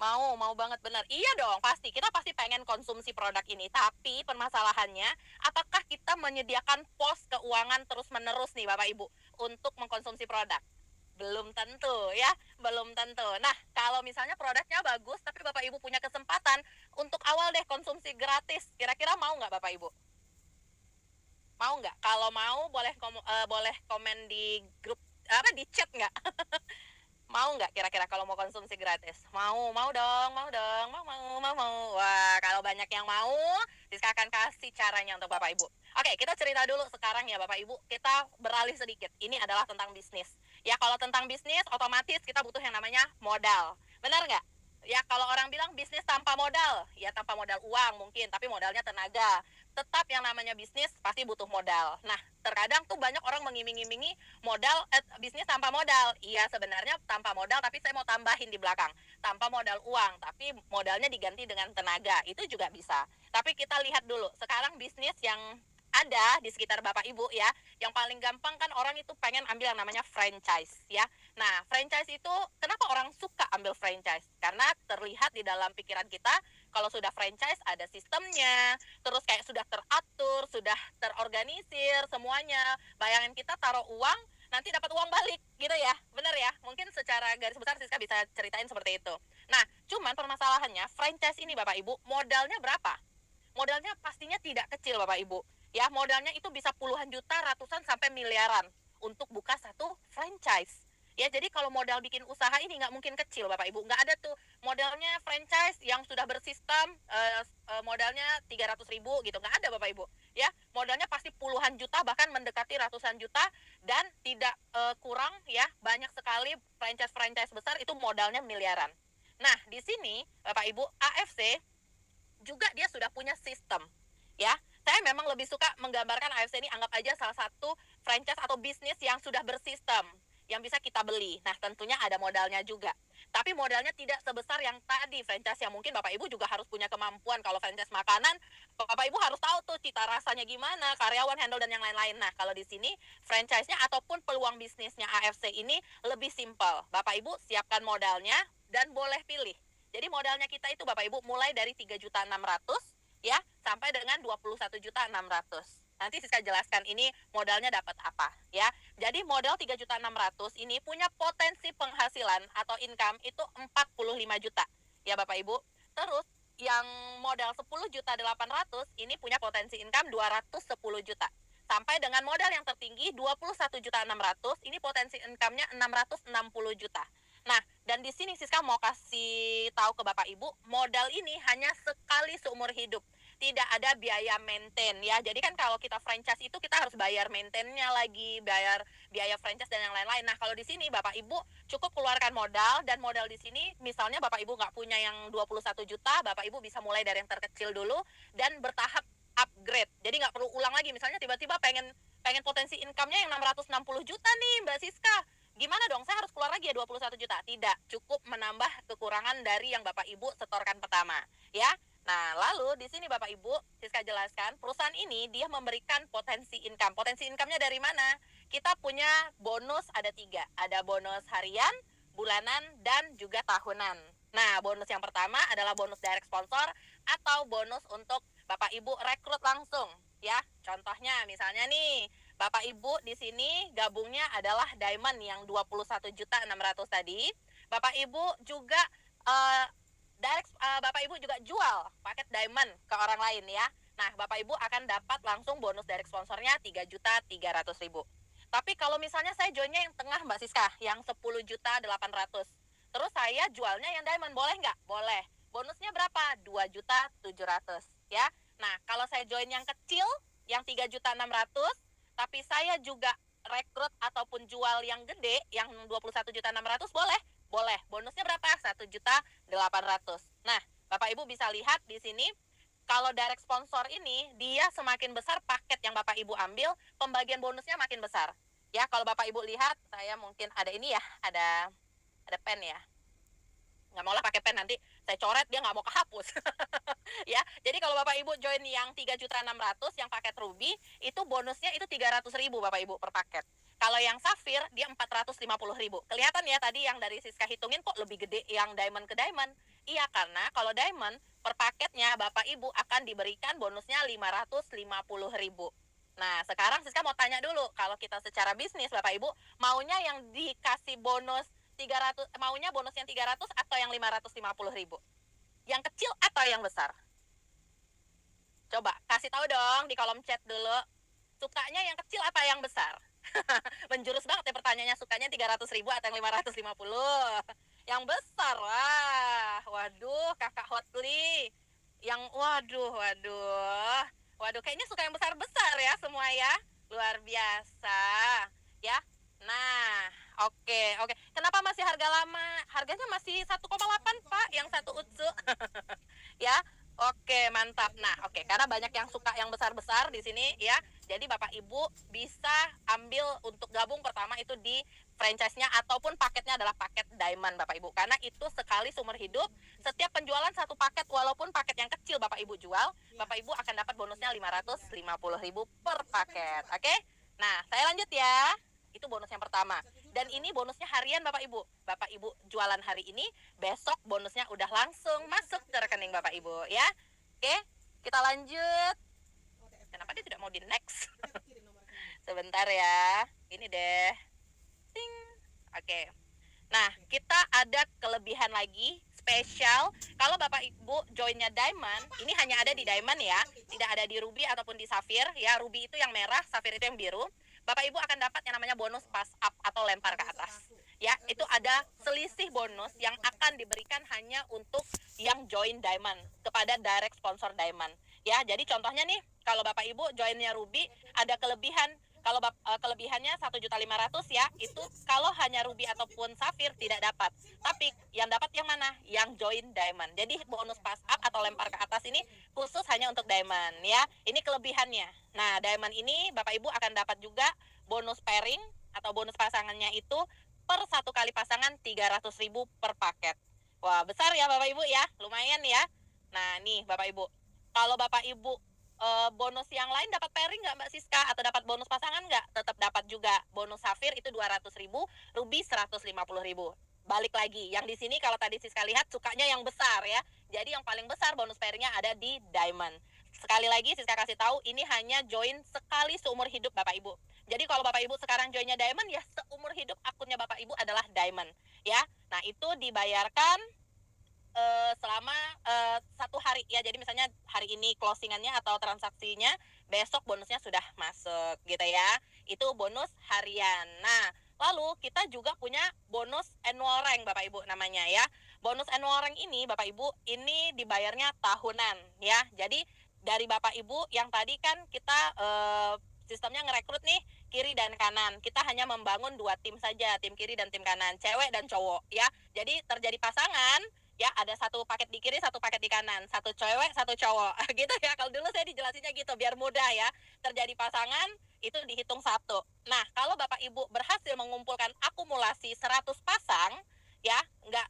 Mau banget, bener. Iya dong, pasti. Kita pasti pengen konsumsi produk ini. Tapi permasalahannya, apakah kita menyediakan pos keuangan terus-menerus nih Bapak Ibu untuk mengkonsumsi produk? Belum tentu ya, belum tentu. Nah, kalau misalnya produknya bagus, tapi Bapak Ibu punya kesempatan untuk awal deh konsumsi gratis. Kira-kira mau nggak Bapak Ibu? Mau nggak? Kalau mau, boleh komen di grup, di chat nggak? Mau nggak kira-kira kalau mau konsumsi gratis? Mau dong, mau. Wah, kalau banyak yang mau, Siska akan kasih caranya untuk Bapak Ibu. Oke, kita cerita dulu sekarang ya Bapak Ibu. Kita beralih sedikit. Ini adalah tentang bisnis. Ya, kalau tentang bisnis, otomatis kita butuh yang namanya modal. Benar nggak? Ya, kalau orang bilang bisnis tanpa modal, ya tanpa modal uang mungkin, tapi modalnya tenaga. Tetap yang namanya bisnis pasti butuh modal. Nah, terkadang tuh banyak orang mengiming-imingi modal bisnis tanpa modal. Iya, sebenarnya tanpa modal, tapi saya mau tambahin di belakang. Tanpa modal uang, tapi modalnya diganti dengan tenaga. Itu juga bisa. Tapi kita lihat dulu, sekarang bisnis yang ada di sekitar Bapak Ibu ya, yang paling gampang kan orang itu pengen ambil yang namanya franchise ya. Nah, franchise itu kenapa orang suka ambil franchise? Karena terlihat di dalam pikiran kita kalau sudah franchise ada sistemnya, terus kayak sudah teratur, sudah terorganisir semuanya. Bayangin kita taruh uang, nanti dapat uang balik gitu ya, bener ya? Mungkin secara garis besar Siska bisa ceritain seperti itu. Nah, cuman permasalahannya franchise ini Bapak Ibu, modalnya berapa? Modalnya pastinya tidak kecil Bapak Ibu. Ya, modalnya itu bisa puluhan juta, ratusan sampai miliaran untuk buka satu franchise. Ya, jadi kalau modal bikin usaha ini nggak mungkin kecil Bapak Ibu. Nggak ada tuh modalnya franchise yang sudah bersistem, modalnya 300.000 gitu. Nggak ada Bapak Ibu. Ya, modalnya pasti puluhan juta, bahkan mendekati ratusan juta, dan tidak kurang ya. Banyak sekali franchise-franchise besar itu modalnya miliaran. Nah, di sini Bapak Ibu, AFC juga dia sudah punya sistem ya. Saya memang lebih suka menggambarkan AFC ini, anggap aja salah satu franchise atau bisnis yang sudah bersistem, yang bisa kita beli. Nah, tentunya ada modalnya juga. Tapi modalnya tidak sebesar yang tadi franchise, yang mungkin Bapak Ibu juga harus punya kemampuan. Kalau franchise makanan, Bapak Ibu harus tahu tuh cita rasanya gimana, karyawan handle dan yang lain-lain. Nah, kalau di sini franchise-nya ataupun peluang bisnisnya AFC ini lebih simpel. Bapak Ibu siapkan modalnya dan boleh pilih. Jadi modalnya kita itu Bapak Ibu mulai dari 3.600.000 ya sampai dengan 21.600.000. Nanti Siska jelaskan ini modalnya dapat apa ya. Jadi modal 3.600.000 ini punya potensi penghasilan atau income itu 45 juta ya Bapak Ibu. Terus yang modal 10.800.000 ini punya potensi income 210 juta. Sampai dengan modal yang tertinggi 21.600.000 ini potensi income-nya 660 juta. Nah, dan di sini Siska mau kasih tahu ke Bapak Ibu, modal ini hanya sekali seumur hidup. Tidak ada biaya maintain ya. Jadi kan kalau kita franchise itu kita harus bayar maintain-nya lagi, bayar biaya franchise dan yang lain-lain. Nah, kalau di sini Bapak Ibu cukup keluarkan modal, dan modal di sini misalnya Bapak Ibu nggak punya yang 21 juta, Bapak Ibu bisa mulai dari yang terkecil dulu dan bertahap upgrade. Jadi nggak perlu ulang lagi. Misalnya tiba-tiba pengen potensi income-nya yang 660 juta nih Mbak Siska. Gimana dong, saya harus keluar lagi ya 21 juta? Tidak, cukup menambah kekurangan dari yang Bapak Ibu setorkan pertama ya. Nah, lalu di sini Bapak Ibu, Siska jelaskan, perusahaan ini dia memberikan potensi income. Potensi income-nya dari mana? Kita punya bonus ada 3. Ada bonus harian, bulanan, dan juga tahunan. Nah, bonus yang pertama adalah bonus direct sponsor atau bonus untuk Bapak Ibu rekrut langsung ya. Contohnya misalnya nih, Bapak Ibu di sini gabungnya adalah diamond yang 21.600.000 tadi. Bapak Ibu juga Bapak Ibu juga jual paket diamond ke orang lain ya. Nah, Bapak Ibu akan dapat langsung bonus direct sponsornya 3.300.000. Tapi kalau misalnya saya joinnya yang tengah Mbak Siska, yang 10.800.000. Terus saya jualnya yang diamond, boleh nggak? Boleh. Bonusnya berapa? 2.700.000 ya. Nah, kalau saya join yang kecil, yang 3.600.000, tapi saya juga rekrut ataupun jual yang gede, yang 21.600.000, boleh? Boleh. Bonusnya berapa? 1.800.000. Nah, Bapak Ibu bisa lihat di sini, kalau direct sponsor ini, dia semakin besar paket yang Bapak Ibu ambil, pembagian bonusnya makin besar. Ya, kalau Bapak Ibu lihat, saya mungkin ada ini ya, ada pen ya. Nggak mau lah pakai pen, nanti saya coret dia nggak mau kehapus. Ya, jadi kalau Bapak Ibu join yang 3.600.000 yang paket Ruby, itu bonusnya itu 300.000 Bapak Ibu per paket. Kalau yang Safir dia 450.000. Kelihatan ya tadi yang dari Siska hitungin kok lebih gede yang diamond ke diamond. Iya, karena kalau diamond per paketnya Bapak Ibu akan diberikan bonusnya 550.000. Nah, sekarang Siska mau tanya dulu, kalau kita secara bisnis Bapak Ibu, maunya yang dikasih bonus 300, maunya bonus yang 300 atau yang 550.000? Yang kecil atau yang besar? Coba kasih tahu dong di kolom chat dulu. Sukanya yang kecil apa yang besar? Menjurus banget ya pertanyaannya, sukanya 300.000 atau yang 550? Yang besar lah. Waduh, kakak Hotli. Yang waduh, kayaknya suka yang besar-besar ya semua ya. Luar biasa. Ya. Nah, oke. Kenapa masih harga lama? Harganya masih 1,8 Pak, yang satu utsu. Ya. Oke, mantap. Nah, karena banyak yang suka yang besar-besar di sini ya. Jadi Bapak Ibu bisa ambil untuk gabung pertama itu di franchise-nya ataupun paketnya adalah paket Diamond Bapak Ibu. Karena itu sekali seumur hidup, setiap penjualan satu paket walaupun paket yang kecil Bapak Ibu jual, Bapak Ibu akan dapat bonusnya 550.000 per paket. Oke? Nah, saya lanjut ya. Itu bonus yang pertama. Dan ini bonusnya harian Bapak Ibu. Bapak Ibu jualan hari ini, besok bonusnya udah langsung masuk ke rekening Bapak Ibu ya. Oke, kita lanjut. Kenapa dia tidak mau di next? Sebentar ya. Ini deh. Ting. Oke. Nah, kita ada kelebihan lagi spesial. Kalau Bapak Ibu joinnya Diamond, ini hanya ada di Diamond ya. Tidak ada di Ruby ataupun di Safir ya. Ruby itu yang merah, Safir itu yang biru. Bapak Ibu akan dapat yang namanya bonus pass up atau lempar ke atas. Ya, itu ada selisih bonus yang akan diberikan hanya untuk yang join Diamond kepada direct sponsor Diamond. Ya, jadi contohnya nih, kalau Bapak Ibu joinnya Ruby ada kelebihan. Kalau kelebihannya 1.500.000 ya, itu kalau hanya Ruby ataupun Safir tidak dapat. Tapi yang dapat yang mana? Yang join Diamond. Jadi bonus pass up atau lempar ke atas ini khusus hanya untuk Diamond ya. Ini kelebihannya. Nah, Diamond ini Bapak Ibu akan dapat juga bonus pairing atau bonus pasangannya itu per satu kali pasangan 300.000 per paket. Wah, besar ya Bapak Ibu ya. Lumayan ya. Nah, nih Bapak Ibu. Kalau Bapak Ibu bonus yang lain dapat pairing nggak Mbak Siska? Atau dapat bonus pasangan nggak? Tetap dapat juga. Bonus Safir itu 200.000, Ruby 150.000. Balik lagi, yang di sini kalau tadi Siska lihat sukanya yang besar ya. Jadi yang paling besar bonus pairingnya ada di Diamond. Sekali lagi Siska kasih tahu, ini hanya join sekali seumur hidup Bapak Ibu. Jadi kalau Bapak Ibu sekarang joinnya Diamond ya seumur hidup akunnya Bapak Ibu adalah Diamond ya. Nah, itu dibayarkan selama 1 hari ya. Jadi misalnya hari ini closingannya atau transaksinya, besok bonusnya sudah masuk gitu ya. Itu bonus harian. Nah, lalu kita juga punya bonus annual rank Bapak Ibu namanya ya. Bonus annual rank ini Bapak Ibu ini dibayarnya tahunan ya. Jadi dari Bapak Ibu yang tadi kan kita sistemnya ngerekrut nih kiri dan kanan. Kita hanya membangun 2 tim saja, tim kiri dan tim kanan, cewek dan cowok ya. Jadi terjadi pasangan ya, ada satu paket di kiri, satu paket di kanan, satu cewek, satu cowok gitu ya. Kalau dulu saya dijelasinnya gitu biar mudah ya. Terjadi pasangan itu dihitung 1. Nah, kalau Bapak Ibu berhasil mengumpulkan akumulasi 100 pasang ya,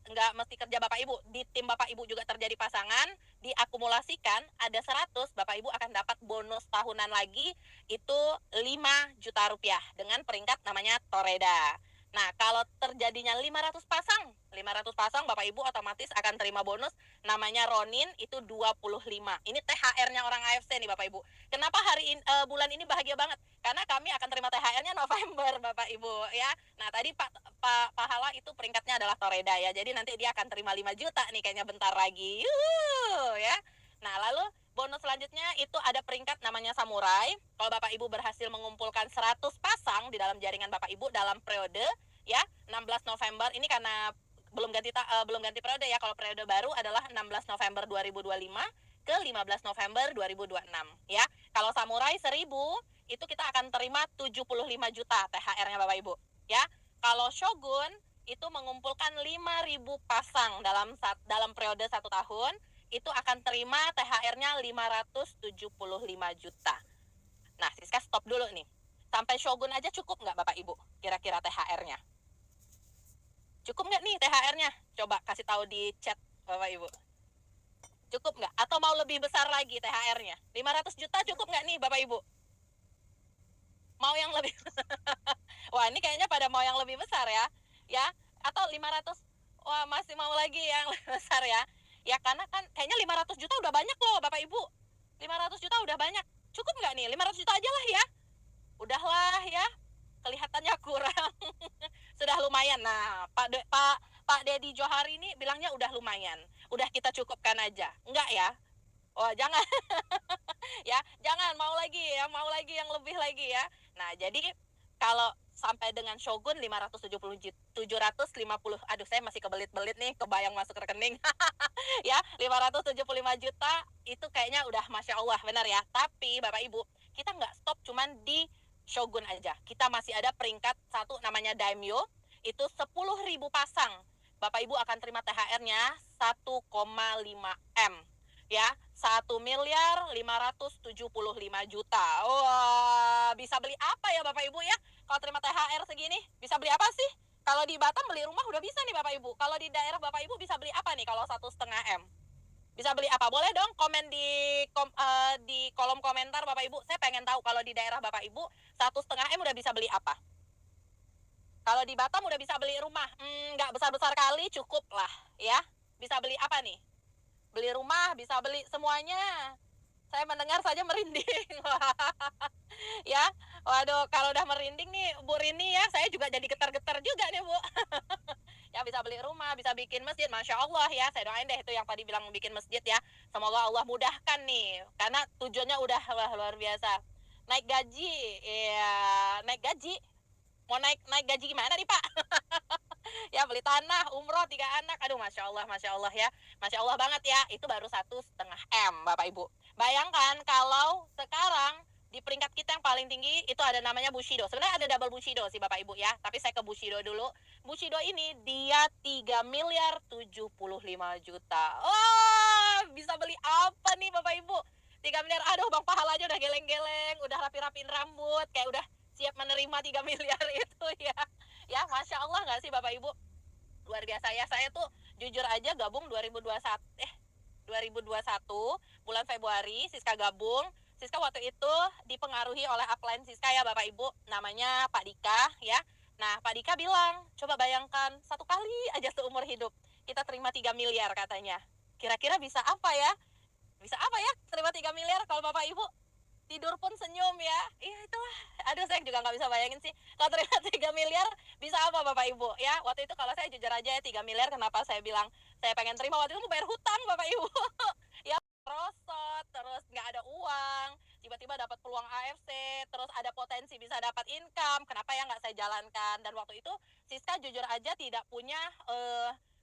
nggak mesti kerja Bapak Ibu, di tim Bapak Ibu juga terjadi pasangan, diakumulasikan ada 100, Bapak Ibu akan dapat bonus tahunan lagi itu 5 juta rupiah dengan peringkat namanya Toreda. Nah, kalau terjadinya 500 pasang Bapak Ibu otomatis akan terima bonus namanya Ronin itu 25. Ini THR-nya orang AFC nih Bapak Ibu. Kenapa bulan ini bahagia banget? Karena kami akan terima THR-nya November Bapak Ibu ya. Nah, tadi Pak Pahala itu peringkatnya adalah Toreda ya. Jadi nanti dia akan terima 5 juta nih kayaknya bentar lagi. Yuhu, ya. Nah, lalu bonus selanjutnya itu ada peringkat namanya Samurai. Kalau Bapak Ibu berhasil mengumpulkan 100 pasang di dalam jaringan Bapak Ibu dalam periode ya 16 November ini karena belum ganti periode ya. Kalau periode baru adalah 16 November 2025 ke 15 November 2026 ya. Kalau Samurai 1000 itu kita akan terima 75 juta THR-nya Bapak Ibu ya. Kalau Shogun itu mengumpulkan 5.000 pasang dalam periode 1 tahun, itu akan terima THR-nya 575 juta. Nah, Siska stop dulu nih. Sampai Shogun aja cukup nggak Bapak Ibu kira-kira THR-nya? Cukup nggak nih THR-nya? Coba kasih tahu di chat Bapak Ibu. Cukup nggak? Atau mau lebih besar lagi THR-nya? 500 juta cukup nggak nih Bapak Ibu? Mau yang lebih wah ini kayaknya pada mau yang lebih besar ya. Ya, atau 500, wah masih mau lagi yang lebih besar ya. Ya karena kan kayaknya 500 juta udah banyak loh Bapak Ibu. 500 juta udah banyak. Cukup nggak nih? 500 juta aja lah ya. Udahlah ya. Kelihatannya kurang. Sudah lumayan. Nah, Pak Deddy Johari ini bilangnya udah lumayan. Udah kita cukupkan aja. Enggak ya? Oh, jangan. Ya, jangan mau lagi ya, mau lagi yang lebih lagi ya. Nah, jadi kalau sampai dengan Shogun 570 juta, 750, aduh saya masih kebelit-belit nih, kebayang masuk rekening. Ya, 575 juta itu kayaknya udah Masya Allah, benar ya. Tapi Bapak Ibu, kita nggak stop cuman di Shogun aja. Kita masih ada peringkat satu namanya Daimyo, itu 10.000 pasang. Bapak Ibu akan terima THR-nya 1,5 M. Ya, 1.575.000.000. Wah, bisa beli apa ya Bapak Ibu ya? Kalau terima THR segini, bisa beli apa sih? Kalau di Batam beli rumah udah bisa nih Bapak Ibu. Kalau di daerah Bapak Ibu bisa beli apa nih kalau 1,5 M? Bisa beli apa? Boleh dong komen di kolom komentar Bapak Ibu. Saya pengen tahu kalau di daerah Bapak Ibu 1,5 M udah bisa beli apa? Kalau di Batam udah bisa beli rumah, nggak besar-besar kali, cukup lah ya. Bisa beli apa nih? Beli rumah, bisa beli semuanya. Saya mendengar saja merinding. Ya, waduh, kalau udah merinding nih Bu Rini ya, saya juga jadi getar-getar juga nih Bu. Ya bisa beli rumah, bisa bikin masjid, Masya Allah ya. Saya doain deh itu yang tadi bilang bikin masjid ya. Semoga Allah mudahkan nih, karena tujuannya udah wah, luar biasa. Naik gaji, ya naik gaji. Mau naik gaji gimana nih Pak? Ya beli tanah, umroh 3 anak, aduh Masya Allah ya, Masya Allah banget ya. Itu baru 1,5 M Bapak Ibu. Bayangkan kalau sekarang di peringkat kita yang paling tinggi itu ada namanya Bushido. Sebenarnya ada double Bushido sih Bapak Ibu ya, tapi saya ke Bushido dulu. Bushido ini dia 3.075 juta. Oh, bisa beli apa nih Bapak Ibu? 3 miliar, aduh Bang Pahala aja udah geleng-geleng, udah rapi-rapiin rambut, kayak udah siap menerima 3 miliar itu ya. Ya, Masya Allah nggak sih Bapak Ibu? Luar biasa ya. Saya tuh jujur aja gabung 2021 bulan Februari. Siska gabung. Siska waktu itu dipengaruhi oleh upline Siska ya Bapak Ibu, namanya Pak Dika ya. Nah Pak Dika bilang, coba bayangkan satu kali aja seumur hidup kita terima 3 miliar katanya. Kira-kira bisa apa ya? Bisa apa ya terima 3 miliar kalau Bapak Ibu? Tidur pun senyum ya. Iya itulah. Aduh saya juga nggak bisa bayangin sih. Kalau terima 3 miliar bisa apa Bapak Ibu ya. Waktu itu kalau saya jujur aja ya 3 miliar kenapa saya bilang saya pengen terima, waktu itu mau bayar hutang Bapak Ibu. Ya rosot, terus nggak ada uang, tiba-tiba dapat peluang AFC, terus ada potensi bisa dapat income, kenapa ya nggak saya jalankan. Dan waktu itu Siska jujur aja tidak punya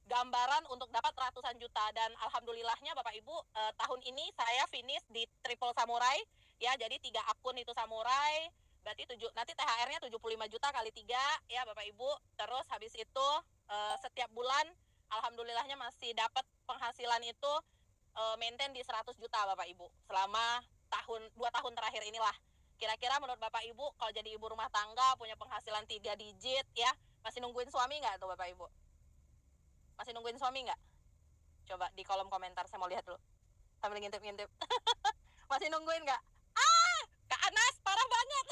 gambaran untuk dapat ratusan juta. Dan alhamdulillahnya Bapak Ibu, tahun ini saya finish di Triple Samurai ya, jadi 3 akun itu Samurai, berarti nanti THR-nya 75 juta kali 3 ya Bapak Ibu. Terus habis itu setiap bulan alhamdulillahnya masih dapat penghasilan itu maintain di 100 juta Bapak Ibu selama 2 tahun terakhir inilah. Kira-kira menurut Bapak Ibu kalau jadi ibu rumah tangga punya penghasilan 3 digit ya, masih nungguin suami nggak tuh Bapak Ibu? Masih nungguin suami nggak? Coba di kolom komentar, saya mau lihat dulu sambil ngintip-ngintip. Masih nungguin nggak? Kak Anas parah banget.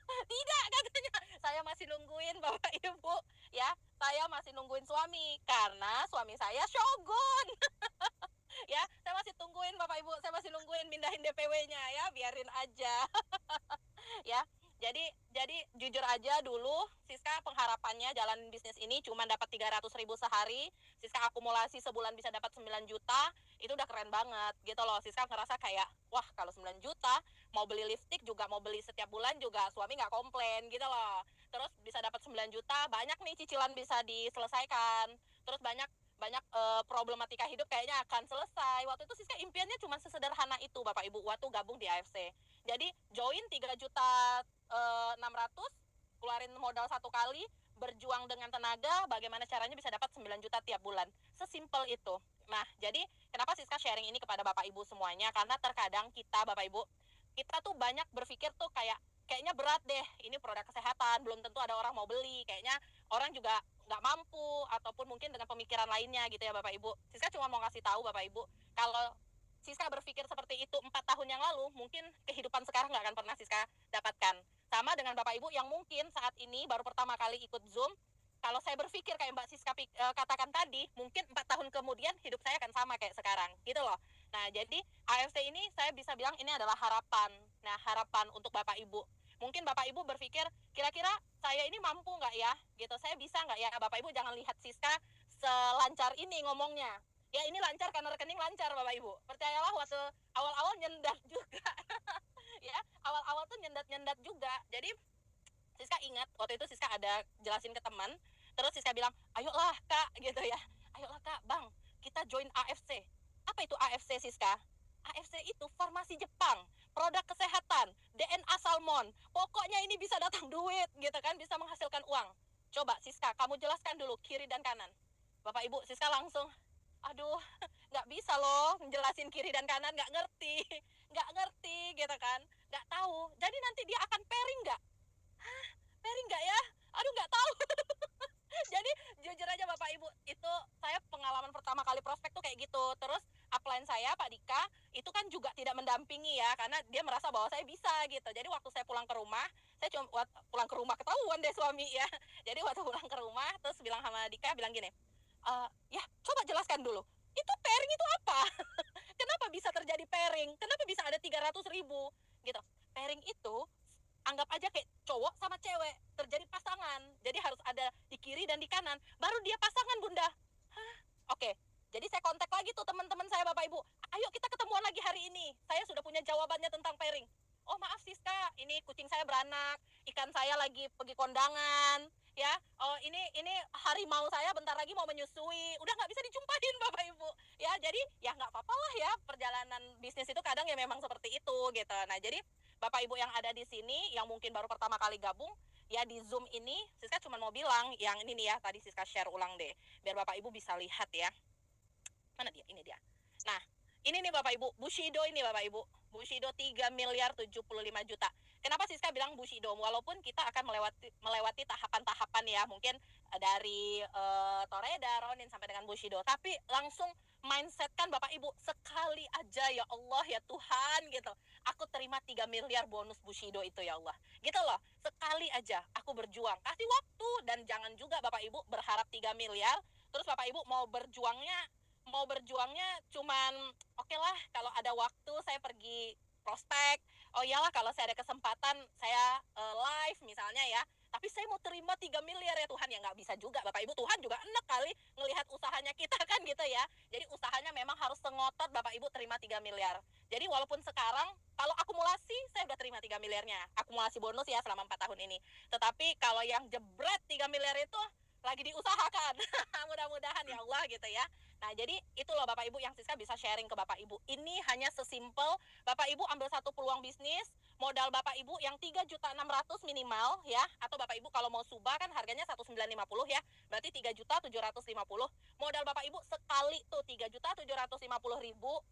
Tidak katanya, saya masih nungguin Bapak Ibu ya, saya masih nungguin suami karena suami saya Shogun. Ya, saya masih tungguin Bapak Ibu, saya masih nungguin mindahin DPW-nya ya, biarin aja. Ya, jadi jujur aja dulu Siska pengharapannya jalan bisnis ini cuma dapat 300.000 sehari. Siska akumulasi sebulan bisa dapat 9 juta, itu udah keren banget gitu loh. Siska ngerasa kayak wah kalau 9 juta mau beli lipstick juga, mau beli setiap bulan juga suami nggak komplain gitu loh. Terus bisa dapat 9 juta, banyak nih cicilan bisa diselesaikan. Terus banyak problematika hidup kayaknya akan selesai. Waktu itu Siska impiannya cuma sesederhana itu Bapak Ibu waktu gabung di AFC. Jadi join 3 juta 600, keluarin modal 1 kali, berjuang dengan tenaga, bagaimana caranya bisa dapat 9 juta tiap bulan. Sesimpel itu. Nah, jadi kenapa Siska sharing ini kepada Bapak Ibu semuanya? Karena terkadang kita Bapak Ibu, kita tuh banyak berpikir tuh kayaknya berat deh, ini produk kesehatan, belum tentu ada orang mau beli, kayaknya orang juga nggak mampu, ataupun mungkin dengan pemikiran lainnya gitu ya Bapak Ibu. Siska cuma mau kasih tahu Bapak Ibu, kalau Siska berpikir seperti itu 4 tahun yang lalu, mungkin kehidupan sekarang nggak akan pernah Siska dapatkan. Sama dengan Bapak Ibu yang mungkin saat ini baru pertama kali ikut Zoom, kalau saya berpikir kayak Mbak Siska katakan tadi, mungkin 4 tahun kemudian hidup saya akan sama kayak sekarang, gitu loh. Nah, jadi AFC ini saya bisa bilang ini adalah harapan. Nah, harapan untuk Bapak Ibu. Mungkin Bapak Ibu berpikir, kira-kira saya ini mampu nggak ya? Gitu, saya bisa nggak ya? Bapak Ibu jangan lihat Siska selancar ini ngomongnya. Ya ini lancar karena rekening lancar Bapak Ibu. Percayalah waktu awal-awal nyendat juga. Ya, awal-awal tuh nyendat-nyendat juga. Jadi Siska ingat waktu itu Siska ada jelasin ke teman, terus Siska bilang, ayolah Kak gitu ya. Ayolah Kak, Bang, kita join AFC. Apa itu AFC Siska? AFC itu farmasi Jepang, produk kesehatan, DNA salmon. Pokoknya ini bisa datang duit gitu kan, bisa menghasilkan uang. Coba Siska, kamu jelaskan dulu kiri dan kanan. Bapak Ibu, Siska langsung, aduh, nggak bisa loh menjelasin kiri dan kanan, nggak ngerti gitu kan, nggak tahu. Jadi nanti dia akan pairing nggak? Hah, pairing nggak ya? Aduh, nggak tahu. Jadi jujur aja Bapak Ibu, itu saya pengalaman pertama kali prospek tuh kayak gitu. Terus upline saya Pak Dika itu kan juga tidak mendampingi ya, karena dia merasa bahwa saya bisa gitu. Jadi waktu saya pulang ke rumah, saya cuma pulang ke rumah ketahuan deh suami ya. Jadi waktu pulang ke rumah terus bilang sama Dika, bilang gini, ya coba jelaskan dulu, itu pairing itu apa? Kenapa bisa terjadi pairing? Kenapa bisa ada 300.000 gitu? Pairing itu anggap aja kayak cowok sama cewek terjadi pasangan. Jadi harus ada di kiri dan di kanan, baru dia pasangan Bunda. Hah? Oke. Jadi saya kontak lagi tuh teman-teman saya Bapak Ibu. Ayo kita ketemuan lagi hari ini. Saya sudah punya jawabannya tentang pairing. Oh maaf Siska, ini kucing saya beranak, ikan saya lagi pergi kondangan, ya. Oh ini harimau saya bentar lagi mau menyusui. Udah nggak bisa dijumpain Bapak Ibu. Ya jadi ya nggak apa-apa lah ya, perjalanan bisnis itu kadang ya memang seperti itu gitu. Nah jadi Bapak Ibu yang ada di sini yang mungkin baru pertama kali gabung ya di Zoom ini, Siska cuma mau bilang yang ini nih ya, tadi Siska share ulang deh biar Bapak Ibu bisa lihat ya. Mana dia? Ini dia. Nah, ini nih Bapak Ibu, Bushido ini Bapak Ibu. Bushido 3 miliar 75 juta. Kenapa Siska bilang Bushido? Walaupun kita akan melewati tahapan-tahapan ya, mungkin dari Toreda, Ronin sampai dengan Bushido, tapi langsung mindset kan Bapak Ibu, sekali aja ya Allah ya Tuhan gitu, aku terima 3 miliar bonus Bushido itu ya Allah, gitu loh. Sekali aja aku berjuang, kasih waktu, dan jangan juga Bapak Ibu berharap 3 miliar terus Bapak Ibu mau berjuangnya cuman oke lah kalau ada waktu saya pergi prospek, oh iyalah kalau saya ada kesempatan saya live misalnya ya, tapi saya mau terima 3 miliar ya Tuhan, ya nggak bisa juga Bapak Ibu. Tuhan juga enak kali ngelihat usahanya kita kan gitu ya. Jadi usahanya memang harus sengotot Bapak Ibu terima 3 miliar. Jadi walaupun sekarang kalau akumulasi saya udah terima 3 miliarnya, akumulasi bonus ya selama 4 tahun ini. Tetapi kalau yang jebret 3 miliar itu lagi diusahakan. Mudah-mudahan ya Allah gitu ya. Nah, jadi itu loh Bapak Ibu yang Siska bisa sharing ke Bapak Ibu. Ini hanya sesimpel Bapak Ibu ambil satu peluang bisnis, modal Bapak Ibu yang 3.600.000 minimal ya, atau Bapak Ibu kalau mau suba kan harganya 1.950 ya. Berarti 3.750. Modal Bapak Ibu sekali tuh 3.750.000,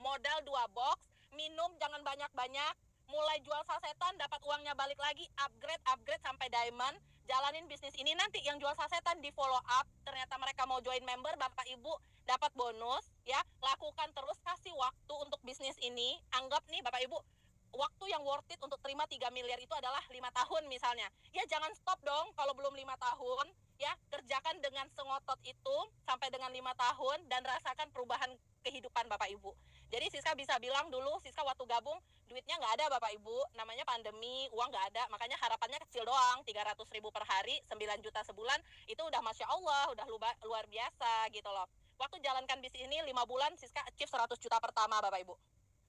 modal 2 box, minum jangan banyak-banyak, mulai jual sasetan dapat uangnya balik lagi, upgrade sampai diamond, jalanin bisnis ini. Nanti yang jual sasetan di follow up, ternyata mereka mau join member, Bapak Ibu dapat bonus ya. Lakukan terus, kasih waktu untuk bisnis ini. Anggap nih Bapak Ibu, waktu yang worth it untuk terima 3 miliar itu adalah 5 tahun misalnya. Ya jangan stop dong kalau belum 5 tahun ya, kerjakan dengan sengotot itu sampai dengan 5 tahun dan rasakan perubahan kehidupan Bapak Ibu. Jadi Siska bisa bilang dulu Siska waktu gabung duitnya nggak ada Bapak Ibu, namanya pandemi, uang nggak ada, makanya harapannya kecil doang, 300.000 per hari, 9 juta sebulan, itu udah Masya Allah, udah luar biasa gitu loh. Waktu jalankan bisnis ini 5 bulan Siska achieve 100 juta pertama Bapak Ibu.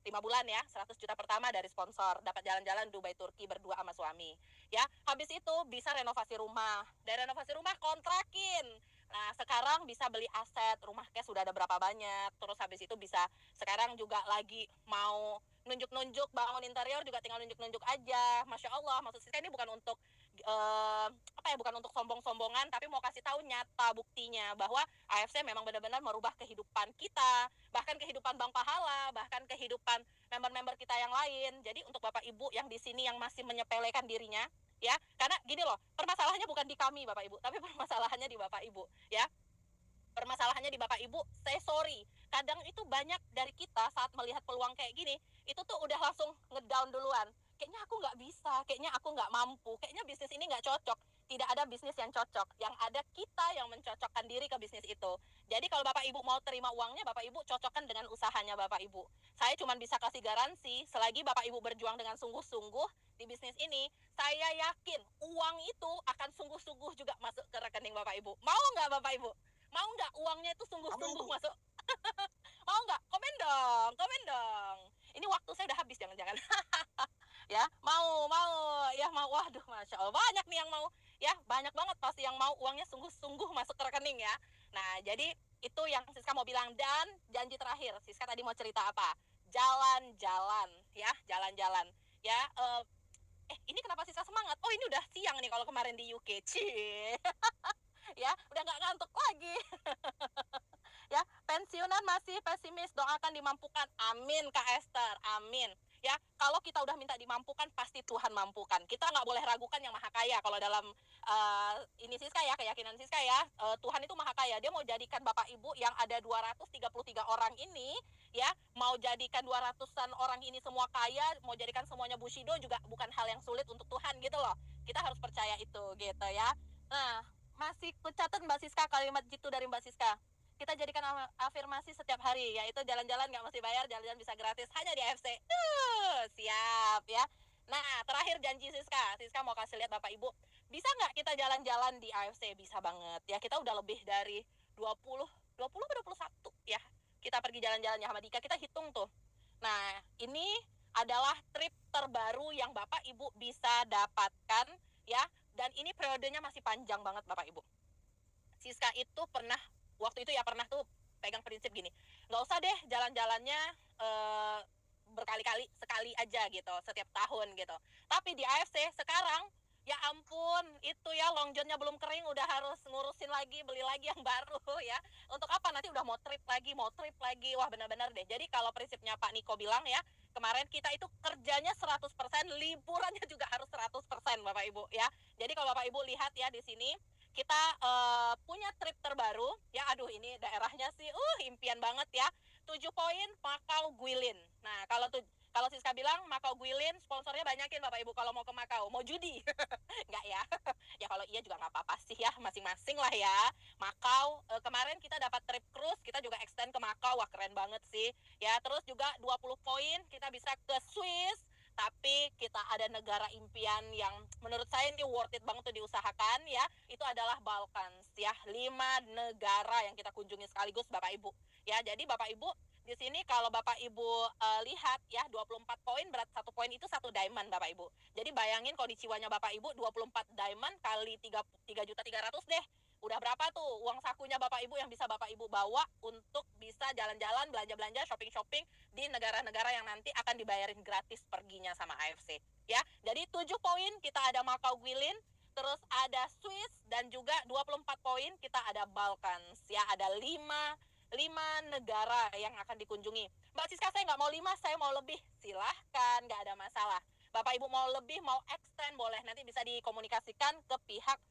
5 bulan ya, 100 juta pertama dari sponsor, dapat jalan-jalan Dubai Turki berdua sama suami. Ya, habis itu bisa renovasi rumah. Dari renovasi rumah kontrakin. Nah, sekarang bisa beli aset, rumah cash sudah ada berapa banyak. Terus habis itu bisa sekarang juga lagi mau nunjuk-nunjuk bangun interior, juga tinggal nunjuk-nunjuk aja. Masya Allah, maksud saya ini bukan untuk bukan untuk sombong-sombongan, tapi mau kasih tahu nyata buktinya bahwa AFC memang benar-benar merubah kehidupan kita, bahkan kehidupan Bang Pahala, bahkan kehidupan member-member kita yang lain. Jadi untuk Bapak Ibu yang di sini yang masih menyepelekan dirinya, ya, karena gini loh, permasalahannya bukan di kami Bapak Ibu, tapi permasalahannya di Bapak Ibu, ya. Permasalahannya di Bapak Ibu, saya sorry, kadang itu banyak dari kita saat melihat peluang kayak gini, itu tuh udah langsung ngedown duluan. Kayaknya aku nggak bisa, kayaknya aku nggak mampu, kayaknya bisnis ini nggak cocok. Tidak ada bisnis yang cocok, yang ada kita yang mencocokkan diri ke bisnis itu. Jadi kalau Bapak Ibu mau terima uangnya, Bapak Ibu cocokkan dengan usahanya Bapak Ibu. Saya cuma bisa kasih garansi, selagi Bapak Ibu berjuang dengan sungguh-sungguh di bisnis ini, saya yakin uang itu akan sungguh-sungguh juga masuk ke rekening Bapak Ibu. Mau nggak Bapak Ibu? Mau nggak uangnya itu sungguh-sungguh masuk? Mau nggak? Komen dong, komen dong. Ini waktu saya udah habis, jangan-jangan. Ya, mau, ya mau. Waduh, Masya Allah, banyak nih yang mau. Ya, banyak banget pasti yang mau uangnya sungguh-sungguh masuk ke rekening ya. Nah, jadi itu yang Siska mau bilang. Dan janji terakhir, Siska tadi mau cerita apa? Jalan-jalan, ya, jalan-jalan. Ya, ini kenapa Siska semangat? Oh, ini udah siang nih kalau kemarin di UK. Cie. Ya, udah nggak ngantuk lagi. Ya, pensiunan masih pesimis, doakan dimampukan. Amin Kak Esther, amin. Ya, kalau kita udah minta dimampukan, pasti Tuhan mampukan. Kita nggak boleh ragukan yang maha kaya. Kalau dalam ini Siska ya, keyakinan Siska ya, Tuhan itu maha kaya. Dia mau jadikan Bapak Ibu yang ada 233 orang ini, ya, mau jadikan 200-an orang ini semua kaya, mau jadikan semuanya Bushido juga bukan hal yang sulit untuk Tuhan gitu loh. Kita harus percaya itu gitu ya. Nah, masih kucatat Mbak Siska kalimat jitu dari Mbak Siska. Kita jadikan afirmasi setiap hari, yaitu jalan-jalan nggak mesti bayar, jalan-jalan bisa gratis hanya di AFC. Siap ya. Nah, terakhir janji Siska mau kasih lihat Bapak Ibu, bisa nggak kita jalan-jalan di AFC? Bisa banget ya. Kita udah lebih dari 20 atau 21 ya. Kita pergi jalan-jalannya sama Dika, kita hitung tuh. Nah, ini adalah trip terbaru yang Bapak Ibu bisa dapatkan ya. Dan ini periodenya masih panjang banget Bapak Ibu. Siska itu pernah waktu itu ya pernah tuh pegang prinsip gini, nggak usah deh jalan-jalannya berkali-kali, sekali aja gitu setiap tahun gitu. Tapi di AFC sekarang ya ampun, itu ya long johnnya belum kering udah harus ngurusin lagi, beli lagi yang baru ya. Untuk apa? Nanti udah mau trip lagi. Wah, benar-benar deh. Jadi kalau prinsipnya Pak Niko bilang ya, kemarin kita itu kerjanya 100%, liburannya juga harus 100% Bapak Ibu ya. Jadi kalau Bapak Ibu lihat ya di sini, kita punya trip terbaru ya. Aduh, ini daerahnya sih impian banget ya. 7 poin Macau Guilin. Nah, kalau Siska bilang Macau Guilin, sponsornya banyakin Bapak Ibu kalau mau ke Macau. Mau judi? Enggak ya. Ya kalau iya juga nggak apa-apa sih ya, masing-masing lah ya. Macau, kemarin kita dapat trip cruise, kita juga extend ke Macau. Wah, keren banget sih. Ya, terus juga 20 poin kita bisa ke Swiss. Tapi kita ada negara impian yang menurut saya ini worth it banget tuh diusahakan ya. Itu adalah Balkans ya. 5 negara yang kita kunjungi sekaligus Bapak Ibu. Ya, jadi Bapak Ibu di sini kalau Bapak Ibu lihat ya, 24 poin berat 1 poin itu 1 diamond Bapak Ibu. Jadi bayangin kalau di jiwanya Bapak Ibu 24 diamond kali 3.300.000 deh. Udah berapa tuh uang sakunya Bapak Ibu yang bisa Bapak Ibu bawa untuk bisa jalan-jalan, belanja-belanja, shopping-shopping di negara-negara yang nanti akan dibayarin gratis perginya sama AFC. Ya, jadi 7 poin kita ada Macau Guilin, terus ada Swiss, dan juga 24 poin kita ada Balkans. Ya, ada 5 negara yang akan dikunjungi. Mbak Siska, saya nggak mau 5, saya mau lebih. Silahkan, nggak ada masalah. Bapak Ibu mau lebih, mau extend, boleh. Nanti bisa dikomunikasikan ke pihak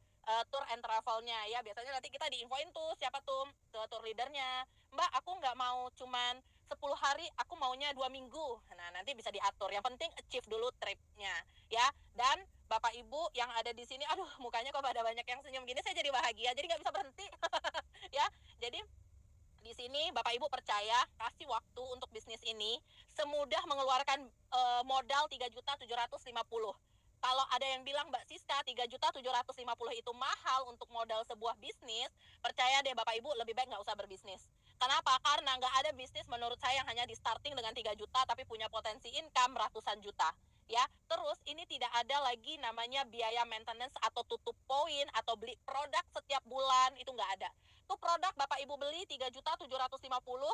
tour and travelnya ya. Biasanya nanti kita diinfoin tuh siapa tuh tour leadernya. Mbak, aku nggak mau cuman 10 hari, aku maunya 2 minggu. Nah, nanti bisa diatur. Yang penting achieve dulu tripnya ya. Dan Bapak Ibu yang ada di sini, aduh, mukanya kok pada banyak yang senyum gini, saya jadi bahagia, jadi nggak bisa berhenti. Ya, jadi di sini Bapak Ibu percaya, kasih waktu untuk bisnis ini semudah mengeluarkan modal 3.750. Kalau ada yang bilang Mbak Siska 3.750 itu mahal untuk modal sebuah bisnis, percaya deh Bapak Ibu, lebih baik nggak usah berbisnis. Kenapa? Karena nggak ada bisnis menurut saya yang hanya di starting dengan 3 juta tapi punya potensi income ratusan juta. Ya, terus ini tidak ada lagi namanya biaya maintenance atau tutup poin atau beli produk setiap bulan, itu nggak ada. Tuh produk Bapak Ibu beli 3.750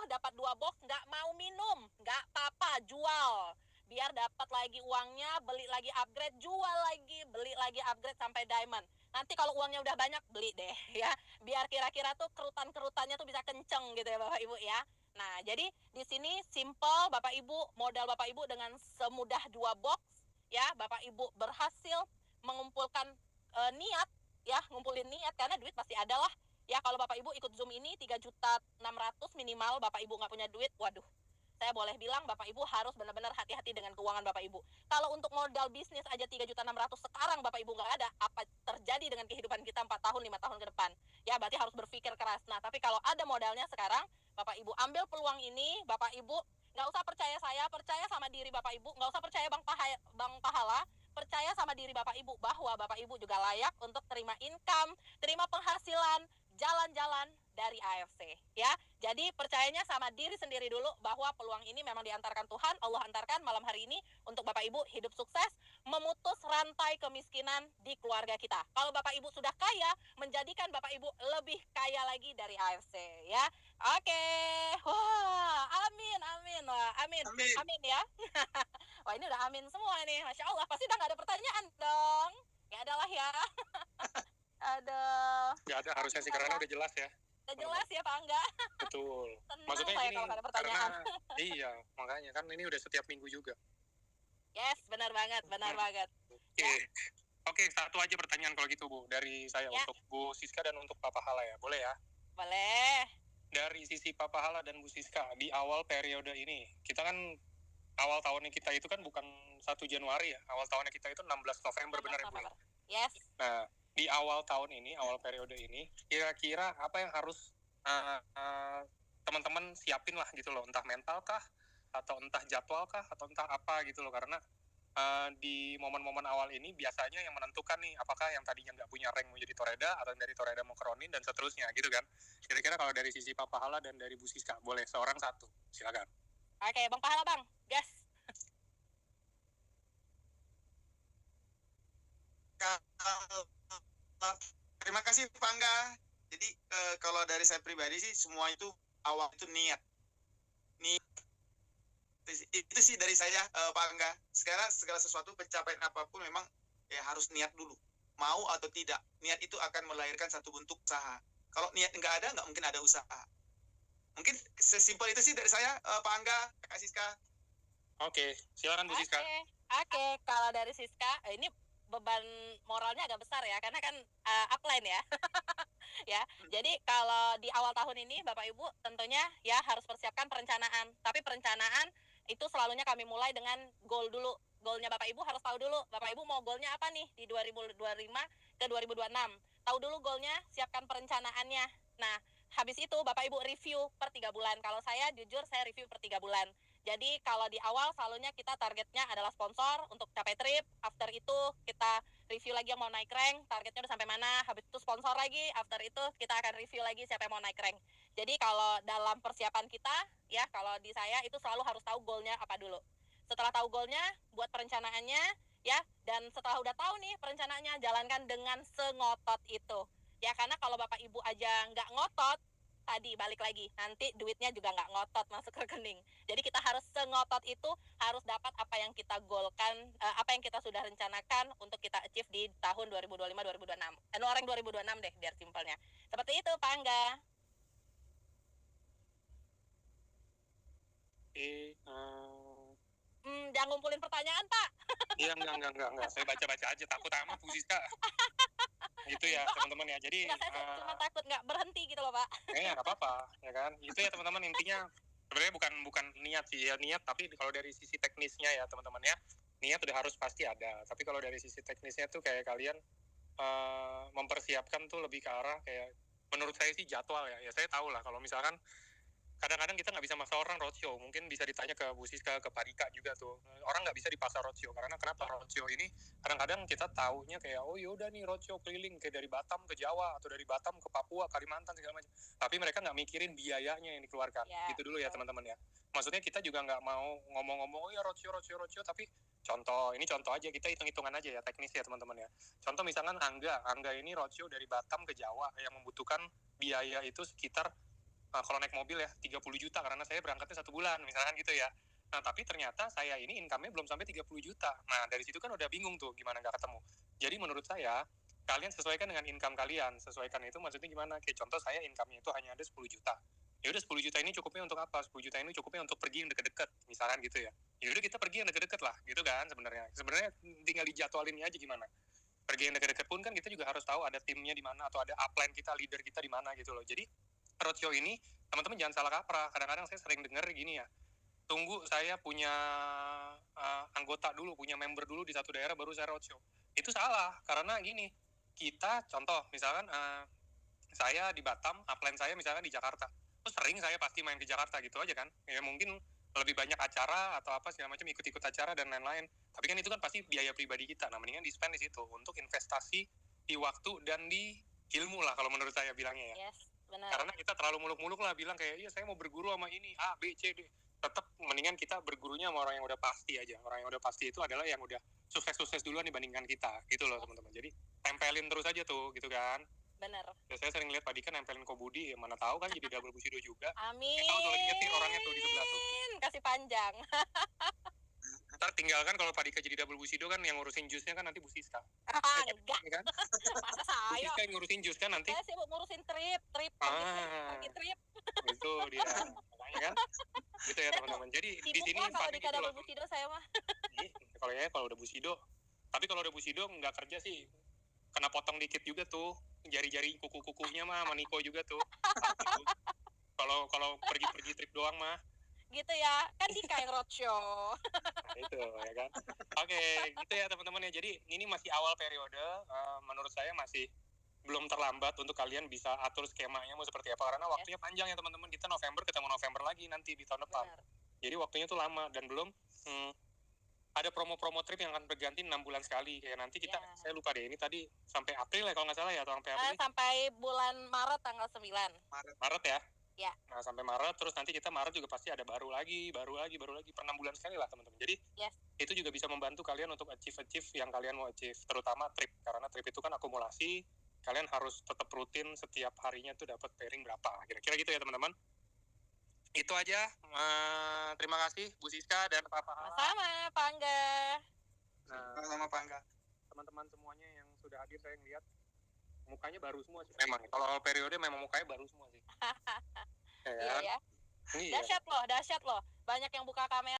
dapat 2 box, nggak mau minum, nggak apa-apa, jual. Biar dapat lagi uangnya, beli lagi upgrade, jual lagi, beli lagi upgrade sampai diamond. Nanti kalau uangnya udah banyak, beli deh ya. Biar kira-kira tuh kerutan-kerutannya tuh bisa kenceng gitu ya Bapak Ibu ya. Nah, jadi di sini simple Bapak Ibu, modal Bapak Ibu dengan semudah 2 box ya, Bapak Ibu berhasil mengumpulkan niat ya, ngumpulin niat karena duit pasti ada lah Ya kalau Bapak Ibu ikut Zoom ini 3.600.000 minimal Bapak Ibu nggak punya duit, waduh. Saya boleh bilang Bapak Ibu harus benar-benar hati-hati dengan keuangan Bapak Ibu. Kalau untuk modal bisnis aja 3.600.000 sekarang Bapak Ibu nggak ada, apa terjadi dengan kehidupan kita 4 tahun, 5 tahun ke depan? Ya berarti harus berpikir keras. Nah tapi kalau ada modalnya sekarang, Bapak Ibu ambil peluang ini, Bapak Ibu nggak usah percaya saya, percaya sama diri Bapak Ibu, nggak usah percaya Bang Pahala, percaya sama diri Bapak Ibu bahwa Bapak Ibu juga layak untuk terima income, terima penghasilan, jalan-jalan dari AFC ya. Jadi percayanya sama diri sendiri dulu bahwa peluang ini memang diantarkan Tuhan, Allah antarkan malam hari ini untuk Bapak Ibu hidup sukses, memutus rantai kemiskinan di keluarga kita. Kalau Bapak Ibu sudah kaya, menjadikan Bapak Ibu lebih kaya lagi dari AFC ya. Oke. Wah, amin, amin. Wah, amin. Amin. Amin ya. Wah, ini udah amin semua nih. Masya Allah, pasti udah gak ada pertanyaan dong. Ya adalah ya. Aduh. Nggak ada harusnya sih, karena udah jelas ya. Udah jelas ya Pak Angga. Betul. Tenang Maksudnya saya gini, kalau ada pertanyaan. karena iya, makanya kan ini udah setiap minggu juga. Yes, benar banget, benar banget. Oke, satu aja pertanyaan kalau gitu Bu, dari saya Ya. untuk Bu Siska dan untuk Pak Pahala ya, boleh ya? Boleh. Dari sisi Pak Pahala dan Bu Siska, di awal periode ini, kita kan awal tahunnya kita itu kan bukan 1 Januari ya, awal tahunnya kita itu 16 November, benar ya Bu? November. Yes. Nah, di awal tahun ini, awal periode ini, kira-kira apa yang harus teman-teman siapin lah gitu loh, entah mental kah, atau entah jadwal kah, atau entah apa gitu loh, karena di momen-momen awal ini biasanya yang menentukan nih, apakah yang tadinya nggak punya rank mau jadi Toreda, atau dari Toreda mau ke Ronin, dan seterusnya gitu kan. Kira-kira kalau dari sisi Pak Pahala dan dari Bu Siska, boleh seorang satu, silakan. Oke, Bang Pahala Bang. Gas. Terima kasih Pak Angga. Jadi kalau dari saya pribadi sih semua itu awal itu niat. Itu sih dari saya Pak Angga. Segala sesuatu pencapaian apapun memang ya harus niat dulu. Mau atau tidak, niat itu akan melahirkan satu bentuk usaha. Kalau niat nggak ada, nggak mungkin ada usaha. Mungkin sesimpel itu sih dari saya Pak Angga, Kak Siska. Oke, silakan Bu Siska. Oke, kalau dari Siska, ini beban moralnya agak besar ya, karena kan upline ya. Ya, jadi kalau di awal tahun ini Bapak Ibu tentunya ya harus persiapkan perencanaan. Tapi perencanaan itu selalunya kami mulai dengan goal dulu. Goalnya Bapak Ibu harus tahu dulu, Bapak Ibu mau goalnya apa nih di 2025 ke 2026. Tahu dulu goalnya, siapkan perencanaannya. Nah, habis itu Bapak Ibu review per 3 bulan. Kalau saya jujur saya review per 3 bulan. Jadi kalau di awal selalunya kita targetnya adalah sponsor untuk capai trip. After itu kita review lagi yang mau naik rank, targetnya udah sampai mana. Habis itu sponsor lagi, after itu kita akan review lagi siapa yang mau naik rank. Jadi kalau dalam persiapan kita, ya kalau di saya itu selalu harus tahu goalnya apa dulu. Setelah tahu goalnya, buat perencanaannya, ya. Dan setelah udah tahu nih perencanaannya, jalankan dengan sengotot itu. Ya karena kalau Bapak Ibu aja nggak ngotot, tadi balik lagi, nanti duitnya juga nggak ngotot masuk ke rekening. Jadi kita harus sengotot itu, harus dapat apa yang kita goalkan, apa yang kita sudah rencanakan untuk kita achieve di tahun 2025-2026. Rank 2026 deh, biar simpelnya. Seperti itu, Pak Angga. Jangan ngumpulin pertanyaan, Pak. Iya, enggak. Saya baca-baca aja, takut amat Bu Siska. Gitu ya, teman-teman ya. Jadi Nggak, saya cuma takut nggak berhenti gitu loh, Pak. nggak apa-apa, ya kan. Itu ya teman-teman, intinya sebenarnya bukan niat sih ya, niat, tapi kalau dari sisi teknisnya ya teman-teman ya, niat udah harus pasti ada. Tapi kalau dari sisi teknisnya tuh kayak kalian mempersiapkan tuh lebih ke arah kayak, menurut saya sih jadwal ya. Ya saya tahu lah kalau misalkan kadang-kadang kita nggak bisa maksa orang roadshow. Mungkin bisa ditanya ke Bu Siska, ke Pak Dika juga tuh. Orang nggak bisa dipaksa roadshow. Karena kenapa roadshow ini kadang-kadang kita taunya kayak, oh yaudah nih roadshow keliling kayak dari Batam ke Jawa, atau dari Batam ke Papua, Kalimantan, segala macam. Tapi mereka nggak mikirin biayanya yang dikeluarkan. Ya, gitu dulu ya teman-teman ya. Maksudnya kita juga nggak mau ngomong-ngomong, oh ya roadshow. Tapi ini contoh aja, kita hitung-hitungan aja ya, teknis ya teman-teman ya. Contoh misalkan Angga ini roadshow dari Batam ke Jawa yang membutuhkan biaya itu sekitar kalau naik mobil ya 30 juta karena saya berangkatnya 1 bulan misalkan gitu ya. Nah tapi ternyata saya ini income-nya belum sampai 30 juta. Nah dari situ kan udah bingung tuh gimana nggak ketemu. Jadi menurut saya kalian sesuaikan dengan income kalian. Sesuaikan itu maksudnya gimana? Kayak contoh saya income-nya itu hanya ada 10 juta. Ya udah 10 juta ini cukupnya untuk apa? 10 juta ini cukupnya untuk pergi yang deket-deket misalkan gitu ya. Ya udah kita pergi yang deket-deket lah gitu kan sebenarnya. Sebenarnya tinggal dijadwalin aja gimana. pergi yang deket-deket pun kan kita juga harus tahu ada timnya di mana atau ada upline kita, leader kita di mana gitu loh. Jadi roadshow ini teman-teman jangan salah kaprah. Kadang-kadang saya sering dengar gini ya, tunggu saya punya anggota dulu, punya member dulu di satu daerah baru saya roadshow. Itu salah, karena gini, kita contoh misalkan saya di Batam, upline saya misalkan di Jakarta. Terus sering saya pasti main ke Jakarta gitu aja kan. Ya mungkin lebih banyak acara atau apa segala macam, ikut-ikut acara dan lain-lain. Tapi kan itu kan pasti biaya pribadi kita. Nah, mendingan di-spend di situ untuk investasi di waktu dan di ilmu lah kalau menurut saya bilangnya ya. Yes, benar. Karena kita terlalu muluk-muluk lah bilang kayak, iya saya mau berguru sama ini, A, B, C, D. Tetap mendingan kita bergurunya sama orang yang udah pasti aja. Orang yang udah pasti itu adalah yang udah sukses-sukses duluan dibandingkan kita. Gitu loh teman-teman. Jadi tempelin terus aja tuh gitu kan. Benar. Ya, saya sering lihat Pak Dika nempelin Kobudi, ya mana tahu kan jadi double Bushido juga. Amin. Tahu tuh lihat nih orangnya tuh di sebelah tuh. Kasih panjang. Ntar tinggalkan kalau Pak Dika jadi double Bushido kan yang ngurusin jusnya kan nanti Bu Siska. Enggak. Kan? Masa Bu saya? Siska yang ngurusin jus kan nanti. Saya sibuk ngurusin trip, pergi trip. Itu dia. Makanya kan. Gitu ya teman-teman. Jadi di Sibuk sini lah kalau Pak di Dika double Bushido saya mah. Kalau udah Bushido. Tapi kalau udah Bushido nggak kerja sih kena potong dikit juga tuh jari-jari kuku-kukunya mah sama Niko juga tuh. Kalau pergi trip doang mah. Gitu ya, kan Dika yang roadshow. Nah, itu ya kan. Oke, gitu ya teman-teman ya. Jadi ini masih awal periode, menurut saya masih belum terlambat untuk kalian bisa atur skemanya mau seperti apa, karena waktunya panjang ya teman-teman. Kita November ketemu November lagi nanti di tahun depan. Benar. Jadi waktunya tuh lama dan belum ada promo-promo trip yang akan berganti 6 bulan sekali. Kayak nanti kita, saya lupa deh, ini tadi sampai April ya kalau nggak salah ya, atau sampai April? Sampai bulan Maret tanggal 9. Maret ya? Ya. Nah, sampai Maret, terus nanti kita Maret juga pasti ada baru lagi, per 6 bulan sekali lah teman-teman. Jadi, itu juga bisa membantu kalian untuk achieve yang kalian mau achieve, terutama trip. Karena trip itu kan akumulasi, kalian harus tetap rutin setiap harinya tuh dapat pairing berapa. Kira-kira gitu ya teman-teman. Itu aja. Terima kasih Bu Siska dan Pak Pahala. Sama Pak Angga. Nah, sama Pak Angga. Teman-teman semuanya yang sudah hadir, saya ngeliat mukanya baru semua sih. Memang kalau awal periode memang mukanya baru semua sih. Iya ya. Iya. Dahsyat loh. Banyak yang buka kamera.